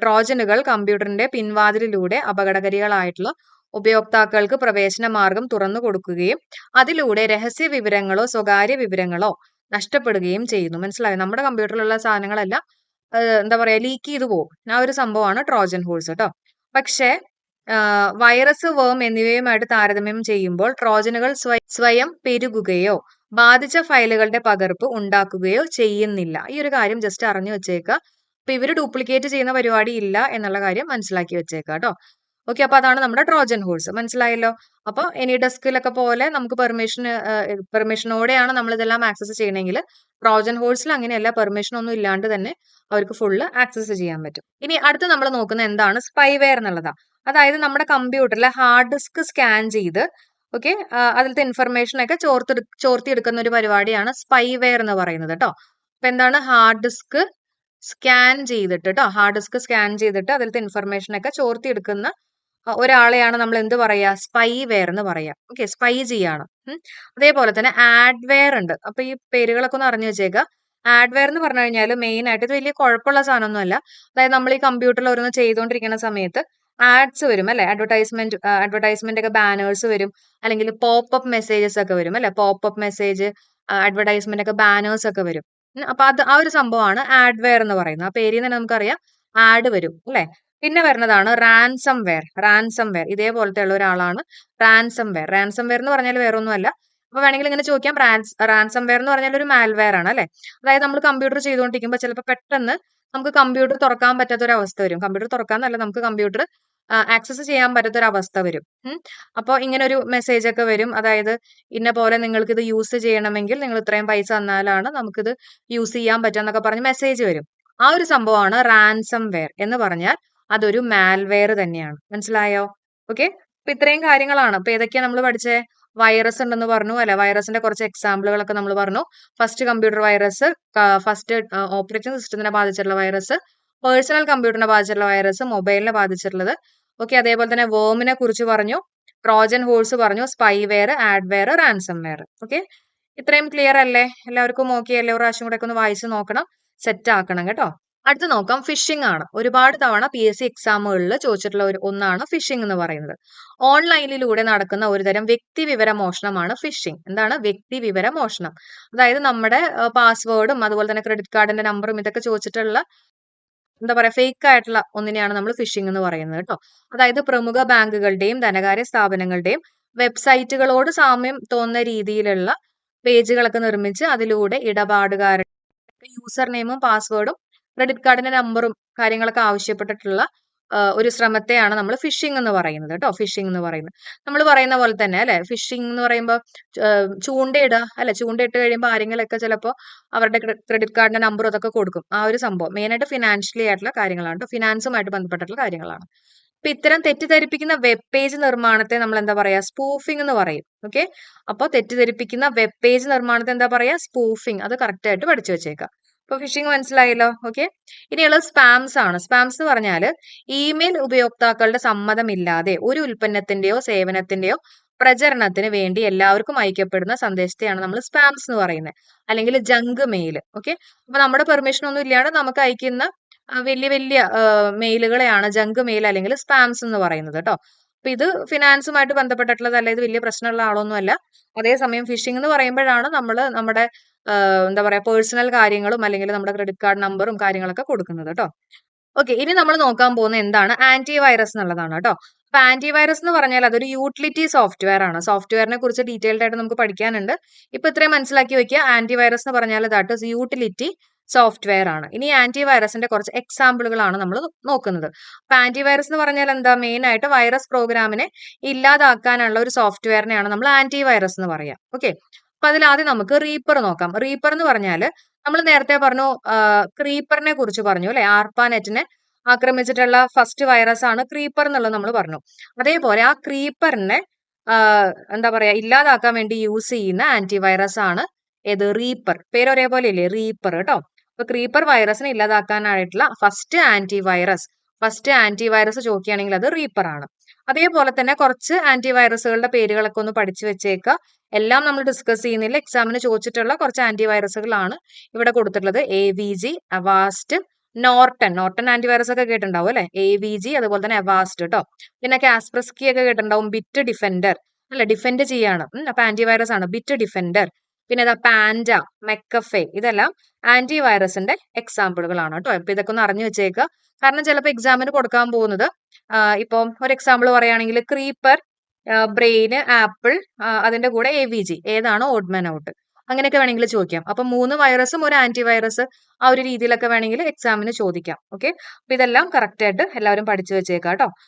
ട്രോജനുകൾ കമ്പ്യൂട്ടറിന്റെ പിൻവാതിലിലൂടെ അപകടകാരികളായിട്ടുള്ള ഉപയോക്താക്കൾക്ക് പ്രവേശന മാർഗം തുറന്നു കൊടുക്കുകയും അതിലൂടെ രഹസ്യ വിവരങ്ങളോ സ്വകാര്യ വിവരങ്ങളോ നഷ്ടപ്പെടുകയും ചെയ്യുന്നു. മനസ്സിലായോ? നമ്മുടെ കമ്പ്യൂട്ടറിലുള്ള സാധനങ്ങളെല്ലാം എന്താ പറയാ ലീക്ക് ചെയ്തു പോകും. ആ ഒരു സംഭവമാണ് ട്രോജൻ ഹോഴ്സ് കേട്ടോ. പക്ഷേ വൈറസ്, വേം എന്നിവയുമായിട്ട് താരതമ്യം ചെയ്യുമ്പോൾ ട്രോജനുകൾ സ്വയം പെരുകുകയോ ബാധിച്ച ഫയലുകളുടെ പകർപ്പ് ഉണ്ടാക്കുകയോ ചെയ്യുന്നില്ല. ഈ ഒരു കാര്യം ജസ്റ്റ് അറിഞ്ഞു വെച്ചേക്കുക. അപ്പൊ ഇവര് ഡ്യൂപ്ലിക്കേറ്റ് ചെയ്യുന്ന പരിപാടി ഇല്ല എന്നുള്ള കാര്യം മനസ്സിലാക്കി വെച്ചേക്കുക കേട്ടോ. ഓക്കെ, അപ്പൊ അതാണ് നമ്മുടെ ട്രോജൻ ഹോഴ്സ്. മനസ്സിലായല്ലോ? അപ്പൊ എനി ഡെസ്കിലൊക്കെ പോലെ നമുക്ക് പെർമിഷനോടെയാണ് നമ്മൾ ഇതെല്ലാം ആക്സസ് ചെയ്യണമെങ്കിൽ ട്രോജൻ ഹോഴ്സിൽ അങ്ങനെയല്ല. പെർമിഷൻ ഒന്നും ഇല്ലാണ്ട് തന്നെ അവർക്ക് ഫുള്ള് ആക്സസ് ചെയ്യാൻ പറ്റും. ഇനി അടുത്ത് നമ്മൾ നോക്കുന്ന എന്താണ് സ്പൈവെയർ എന്നുള്ളതാ. അതായത് നമ്മുടെ കമ്പ്യൂട്ടറിലെ ഹാർഡ് ഡിസ്ക് സ്കാൻ ചെയ്ത് ഓക്കെ അതിലത്തെ ഇൻഫർമേഷൻ ഒക്കെ ചോർത്തിയെടുക്കുന്ന ഒരു പരിപാടിയാണ് സ്പൈവെയർ എന്ന് പറയുന്നത് കേട്ടോ. അപ്പൊ എന്താണ് ഹാർഡ് ഡിസ്ക് സ്കാൻ ചെയ്തിട്ട് കേട്ടോ, ഹാർഡ് ഡിസ്ക് സ്കാൻ ചെയ്തിട്ട് അതിലത്തെ ഇൻഫർമേഷൻ ഒക്കെ ചോർത്തിയെടുക്കുന്ന ഒരാളെയാണ് നമ്മൾ എന്ത് പറയാ, സ്പൈവെയർ എന്ന് പറയാം. ഓക്കെ, സ്പൈ ചെയ്യാണ്. അതേപോലെ തന്നെ ആഡ്വെയർ ഉണ്ട്. അപ്പൊ ഈ പേരുകളൊക്കെ ഒന്ന് അറിഞ്ഞു വെച്ചേക്കുക. ആഡ്വെയർ എന്ന് പറഞ്ഞു കഴിഞ്ഞാൽ മെയിൻ ആയിട്ട് ഇത് വലിയ കുഴപ്പമുള്ള സാധനമൊന്നുമല്ല. അതായത് നമ്മൾ ഈ കമ്പ്യൂട്ടറിൽ ഓരോന്ന് ചെയ്തുകൊണ്ടിരിക്കുന്ന സമയത്ത് ആഡ്സ് വരും അല്ലെ, അഡ്വർടൈസ്മെന്റ് ഒക്കെ ബാനേഴ്സ് വരും, അല്ലെങ്കിൽ പോപ്പ് മെസ്സേജസ് ഒക്കെ വരും അല്ലെ, പോപ്പ് മെസ്സേജ് അഡ്വർടൈസ്മെന്റ് ഒക്കെ ബാനേഴ്സ് ഒക്കെ വരും. അപ്പൊ ആ ഒരു സംഭവമാണ് ആഡ്വെയർ എന്ന് പറയുന്നത്. ആ പേരിൽ തന്നെ നമുക്കറിയാം ആഡ് വരും അല്ലെ. പിന്നെ വരുന്നതാണ് റാൻസം വെയർ. ഇതേപോലത്തെ ഉള്ള ഒരാളാണ് റാൻസം വെയർ എന്ന് പറഞ്ഞാൽ വേറെ ഒന്നുമല്ല. അപ്പൊ വേണമെങ്കിൽ ഇങ്ങനെ ചോദിക്കാം, റാൻസം വെയർ എന്ന് പറഞ്ഞാൽ ഒരു മാൽവെയർ ആണ് അല്ലെ. അതായത് നമ്മൾ കമ്പ്യൂട്ടർ ചെയ്തുകൊണ്ടിരിക്കുമ്പോൾ ചിലപ്പോൾ പെട്ടെന്ന് നമുക്ക് കമ്പ്യൂട്ടർ തുറക്കാൻ പറ്റാത്ത ഒരു അവസ്ഥ വരും. കമ്പ്യൂട്ടർ തുറക്കാന്നല്ല, നമുക്ക് കമ്പ്യൂട്ടർ ആക്സസ് ചെയ്യാൻ പറ്റാത്ത ഒരു അവസ്ഥ വരും. അപ്പോൾ ഇങ്ങനെ ഒരു മെസ്സേജ് ഒക്കെ വരും. അതായത് ഇന്ന പോലെ നിങ്ങൾക്ക് ഇത് യൂസ് ചെയ്യണമെങ്കിൽ നിങ്ങൾ ഇത്രയും പൈസ തന്നാലാണ് നമുക്കിത് യൂസ് ചെയ്യാൻ പറ്റുക എന്നൊക്കെ പറഞ്ഞ് മെസ്സേജ് വരും. ആ ഒരു സംഭവമാണ് റാൻസം വെയർ എന്ന് പറഞ്ഞാൽ അതൊരു മാൽവെയർ തന്നെയാണ്. മനസ്സിലായോ? ഓക്കെ, അപ്പൊ ഇത്രയും കാര്യങ്ങളാണ്. അപ്പൊ ഏതൊക്കെയാ നമ്മൾ പഠിച്ചേ? വൈറസ് ഉണ്ടെന്ന് പറഞ്ഞു അല്ലെ. വൈറസിന്റെ കുറച്ച് എക്സാമ്പിളുകളൊക്കെ നമ്മൾ പറഞ്ഞു. First computer virus, first operating സിസ്റ്റത്തിനെ ബാധിച്ചിട്ടുള്ള വൈറസ്, പേഴ്സണൽ കമ്പ്യൂട്ടറിനെ ബാധിച്ചിട്ടുള്ള വൈറസ്, മൊബൈലിനെ ബാധിച്ചിട്ടുള്ളത്. ഓക്കെ, അതേപോലെ തന്നെ വേമിനെ കുറിച്ച് പറഞ്ഞു, ട്രോജൻ ഹോഴ്സ് പറഞ്ഞു, spyware, adware, ransomware. Okay, ഇത്രയും ക്ലിയർ അല്ലേ? എല്ലാവർക്കും ഓക്കെ അല്ലേ? ഒരു പ്രാവശ്യം കൂടെ ഒക്കെ ഒന്ന് വായിച്ച് നോക്കണം, സെറ്റ് ആക്കണം കേട്ടോ. അടുത്ത് നോക്കാം, ഫിഷിംഗ് ആണ്. ഒരുപാട് തവണ PSC എക്സാമുകളിൽ ചോദിച്ചിട്ടുള്ള ഒന്നാണ് ഫിഷിംഗ് എന്ന് പറയുന്നത്. ഓൺലൈനിലൂടെ നടക്കുന്ന ഒരുതരം വ്യക്തി വിവര മോഷണമാണ് ഫിഷിംഗ്. എന്താണ് വ്യക്തി വിവര മോഷണം? അതായത് നമ്മുടെ പാസ്വേഡും അതുപോലെ തന്നെ ക്രെഡിറ്റ് കാർഡിന്റെ നമ്പറും ഇതൊക്കെ ചോദിച്ചിട്ടുള്ള എന്താ പറയാ ഫേക്ക് ആയിട്ടുള്ള ഒന്നിനെയാണ് നമ്മൾ ഫിഷിംഗ് എന്ന് പറയുന്നത് കേട്ടോ. അതായത് പ്രമുഖ ബാങ്കുകളുടെയും ധനകാര്യ സ്ഥാപനങ്ങളുടെയും വെബ്സൈറ്റുകളോട് സാമ്യം തോന്നുന്ന രീതിയിലുള്ള പേജുകളൊക്കെ നിർമ്മിച്ച് അതിലൂടെ ഇടപാടുകാരുടെ യൂസർ നെയിമും പാസ്വേഡും ക്രെഡിറ്റ് കാർഡിന്റെ നമ്പറും കാര്യങ്ങളൊക്കെ ആവശ്യപ്പെട്ടിട്ടുള്ള ഒരു ശ്രമത്തെയാണ് നമ്മൾ ഫിഷിംഗ് എന്ന് പറയുന്നത് കേട്ടോ. ഫിഷിംഗ് എന്ന് പറയുന്നത് നമ്മൾ പറയുന്ന പോലെ തന്നെ അല്ലെ. ഫിഷിംഗ് എന്ന് പറയുമ്പോൾ ചൂണ്ടയിടുക അല്ലെ. ചൂണ്ടയിട്ട് കഴിയുമ്പോൾ ആരെങ്കിലൊക്കെ ചിലപ്പോൾ അവരുടെ ക്രെഡിറ്റ് കാർഡിന്റെ നമ്പറും അതൊക്കെ കൊടുക്കും. ആ ഒരു സംഭവം മെയിനായിട്ട് ഫിനാൻഷ്യലി ആയിട്ടുള്ള കാര്യങ്ങളാണ് കേട്ടോ. ഫിനാൻസുമായിട്ട് ബന്ധപ്പെട്ടിട്ടുള്ള കാര്യങ്ങളാണ്. അപ്പൊ ഇത്തരം തെറ്റിദ്ധരിപ്പിക്കുന്ന വെബ് പേജ് നിർമ്മാണത്തെ നമ്മൾ എന്താ പറയാ, സ്പൂഫിംഗ് എന്ന് പറയും. ഓക്കെ, അപ്പോൾ തെറ്റിദ്ധരിപ്പിക്കുന്ന വെബ് പേജ് നിർമ്മാണത്തെ എന്താ പറയാ, സ്പൂഫിംഗ്. അത് കറക്റ്റ് ആയിട്ട് പഠിച്ചു വെച്ചേക്കാം. അപ്പൊ ഫിഷിംഗ് മനസ്സിലായല്ലോ. ഓക്കെ, ഇനിയുള്ളത് സ്പാംസ് ആണ്. സ്പാംസ് എന്ന് പറഞ്ഞാൽ ഇമെയിൽ ഉപയോക്താക്കളുടെ സമ്മതമില്ലാതെ ഒരു ഉൽപ്പന്നത്തിന്റെയോ സേവനത്തിന്റെയോ പ്രചരണത്തിന് വേണ്ടി എല്ലാവർക്കും അയക്കപ്പെടുന്ന സന്ദേശത്തെയാണ് നമ്മൾ സ്പാംസ് എന്ന് പറയുന്നത്, അല്ലെങ്കിൽ ജങ്ക് മെയിൽ. ഓക്കെ, അപ്പൊ നമ്മുടെ പെർമിഷൻ ഒന്നും ഇല്ലാണ്ട് നമുക്ക് അയക്കുന്ന വലിയ വലിയ മെയിലുകളെയാണ് ജങ്ക് മെയിൽ അല്ലെങ്കിൽ സ്പാംസ് എന്ന് പറയുന്നത് കേട്ടോ. അപ്പൊ ഇത് ഫിനാൻസുമായിട്ട് ബന്ധപ്പെട്ടിട്ടുള്ളതല്ല, ഇത് വലിയ പ്രശ്നമുള്ള ആളൊന്നുമല്ല. അതേസമയം ഫിഷിംഗ് എന്ന് പറയുമ്പോഴാണ് നമ്മൾ നമ്മുടെ എന്താ പറയാ പേഴ്സണൽ കാര്യങ്ങളും അല്ലെങ്കിൽ നമ്മുടെ ക്രെഡിറ്റ് കാർഡ് നമ്പറും കാര്യങ്ങളൊക്കെ കൊടുക്കുന്നത് കേട്ടോ. ഓക്കെ, ഇനി നമ്മൾ നോക്കാൻ പോകുന്നത് എന്താണ് ആന്റി വൈറസ് എന്നുള്ളതാണ് കേട്ടോ. അപ്പൊ ആന്റി വൈറസ് എന്ന് പറഞ്ഞാൽ അതൊരു യൂട്ടിലിറ്റി സോഫ്റ്റ്വെയർ ആണ്. സോഫ്റ്റ്വെയറിനെ കുറിച്ച് ഡീറ്റെയിൽഡ് ആയിട്ട് നമുക്ക് പഠിക്കാനുണ്ട്. ഇപ്പൊ ഇത്രയും മനസ്സിലാക്കി വെക്കുക. ആന്റി വൈറസ് എന്ന് പറഞ്ഞാൽ ദാറ്റ് ഈസ് യൂട്ടിലിറ്റി സോഫ്റ്റ്വെയർ ആണ്. ഇനി ആന്റിവൈറസിന്റെ കുറച്ച് എക്സാമ്പിളുകളാണ് നമ്മൾ നോക്കുന്നത്. അപ്പൊ ആന്റിവൈറസ് എന്ന് പറഞ്ഞാൽ എന്താ? മെയിൻ ആയിട്ട് വൈറസ് പ്രോഗ്രാമിനെ ഇല്ലാതാക്കാനുള്ള ഒരു സോഫ്റ്റ്വെയറിനെയാണ് നമ്മൾ ആന്റിവൈറസ് എന്ന് പറയാം. ഓക്കെ, അപ്പൊ അതിൽ ആദ്യം നമുക്ക് റീപ്പർ നോക്കാം. റീപ്പർ എന്ന് പറഞ്ഞാൽ നമ്മൾ നേരത്തെ പറഞ്ഞു, ക്രീപ്പറിനെ കുറിച്ച് പറഞ്ഞു അല്ലെ, ആർപ്പാനെറ്റിനെ ആക്രമിച്ചിട്ടുള്ള ഫസ്റ്റ് വൈറസ് ആണ് ക്രീപ്പർ എന്നുള്ളത് നമ്മൾ പറഞ്ഞു. അതേപോലെ ആ ക്രീപ്പറിനെ എന്താ പറയാ ഇല്ലാതാക്കാൻ വേണ്ടി യൂസ് ചെയ്യുന്ന ആന്റിവൈറസ് ആണ് ഏത്? റീപ്പർ. പേര് ഒരേപോലെ ഇല്ലേ? റീപ്പർ കേട്ടോ. അപ്പൊ ക്രീപ്പർ വൈറസിനെ ഇല്ലാതാക്കാനായിട്ടുള്ള ഫസ്റ്റ് ആന്റിവൈറസ് ചോദിക്കുകയാണെങ്കിൽ അത് റീപ്പർ ആണ്. അതേപോലെ തന്നെ കുറച്ച് ആന്റിവൈറസുകളുടെ പേരുകളൊക്കെ ഒന്ന് പഠിച്ചു വെച്ചേക്കുക. എല്ലാം നമ്മൾ ഡിസ്കസ് ചെയ്യുന്നില്ല. എക്സാമിന് ചോദിച്ചിട്ടുള്ള കുറച്ച് ആന്റിവൈറസുകളാണ് ഇവിടെ കൊടുത്തിട്ടുള്ളത്. AVG, അവാസ്റ്റ്, നോർട്ടൺ ആന്റിവൈറസ് ഒക്കെ കേട്ടിട്ടുണ്ടാവും അല്ലെ? AVG, അതുപോലെ തന്നെ അവാസ്റ്റ് കേട്ടോ. പിന്നെ കാസ്പർസ്കി ഒക്കെ കേട്ടിട്ടുണ്ടാവും. ബിറ്റ് ഡിഫെൻഡർ അല്ലെ, ഡിഫെൻഡ് ചെയ്യാണ്. അപ്പൊ ആന്റിവൈറസ് ആണ് ബിറ്റ് ഡിഫെൻഡർ. പിന്നെ ഇതാ പാൻഡ, മെക്കഫെ, ഇതെല്ലാം ആന്റിവൈറസിന്റെ എക്സാമ്പിളുകളാണ് കേട്ടോ. ഇപ്പൊ ഇതൊക്കെ ഒന്ന് അറിഞ്ഞു വെച്ചേക്കുക. കാരണം ചിലപ്പോൾ എക്സാമിന് കൊടുക്കാൻ പോകുന്നത് ഇപ്പം ഒരു എക്സാമ്പിൾ പറയുകയാണെങ്കിൽ ക്രീപ്പർ, ബ്രെയിന്, ആപ്പിൾ, അതിന്റെ കൂടെ AVG, ഏതാണ് ഓഡ് മാൻ ഔട്ട്, അങ്ങനെയൊക്കെ വേണമെങ്കിൽ ചോദിക്കാം. അപ്പൊ 3 വൈറസും ഒരു ആന്റിവൈറസ്, ആ ഒരു രീതിയിലൊക്കെ വേണമെങ്കിൽ എക്സാമിന് ചോദിക്കാം. ഓക്കെ, അപ്പൊ ഇതെല്ലാം കറക്റ്റ് ആയിട്ട് എല്ലാവരും പഠിച്ചു വെച്ചേക്കാം കേട്ടോ.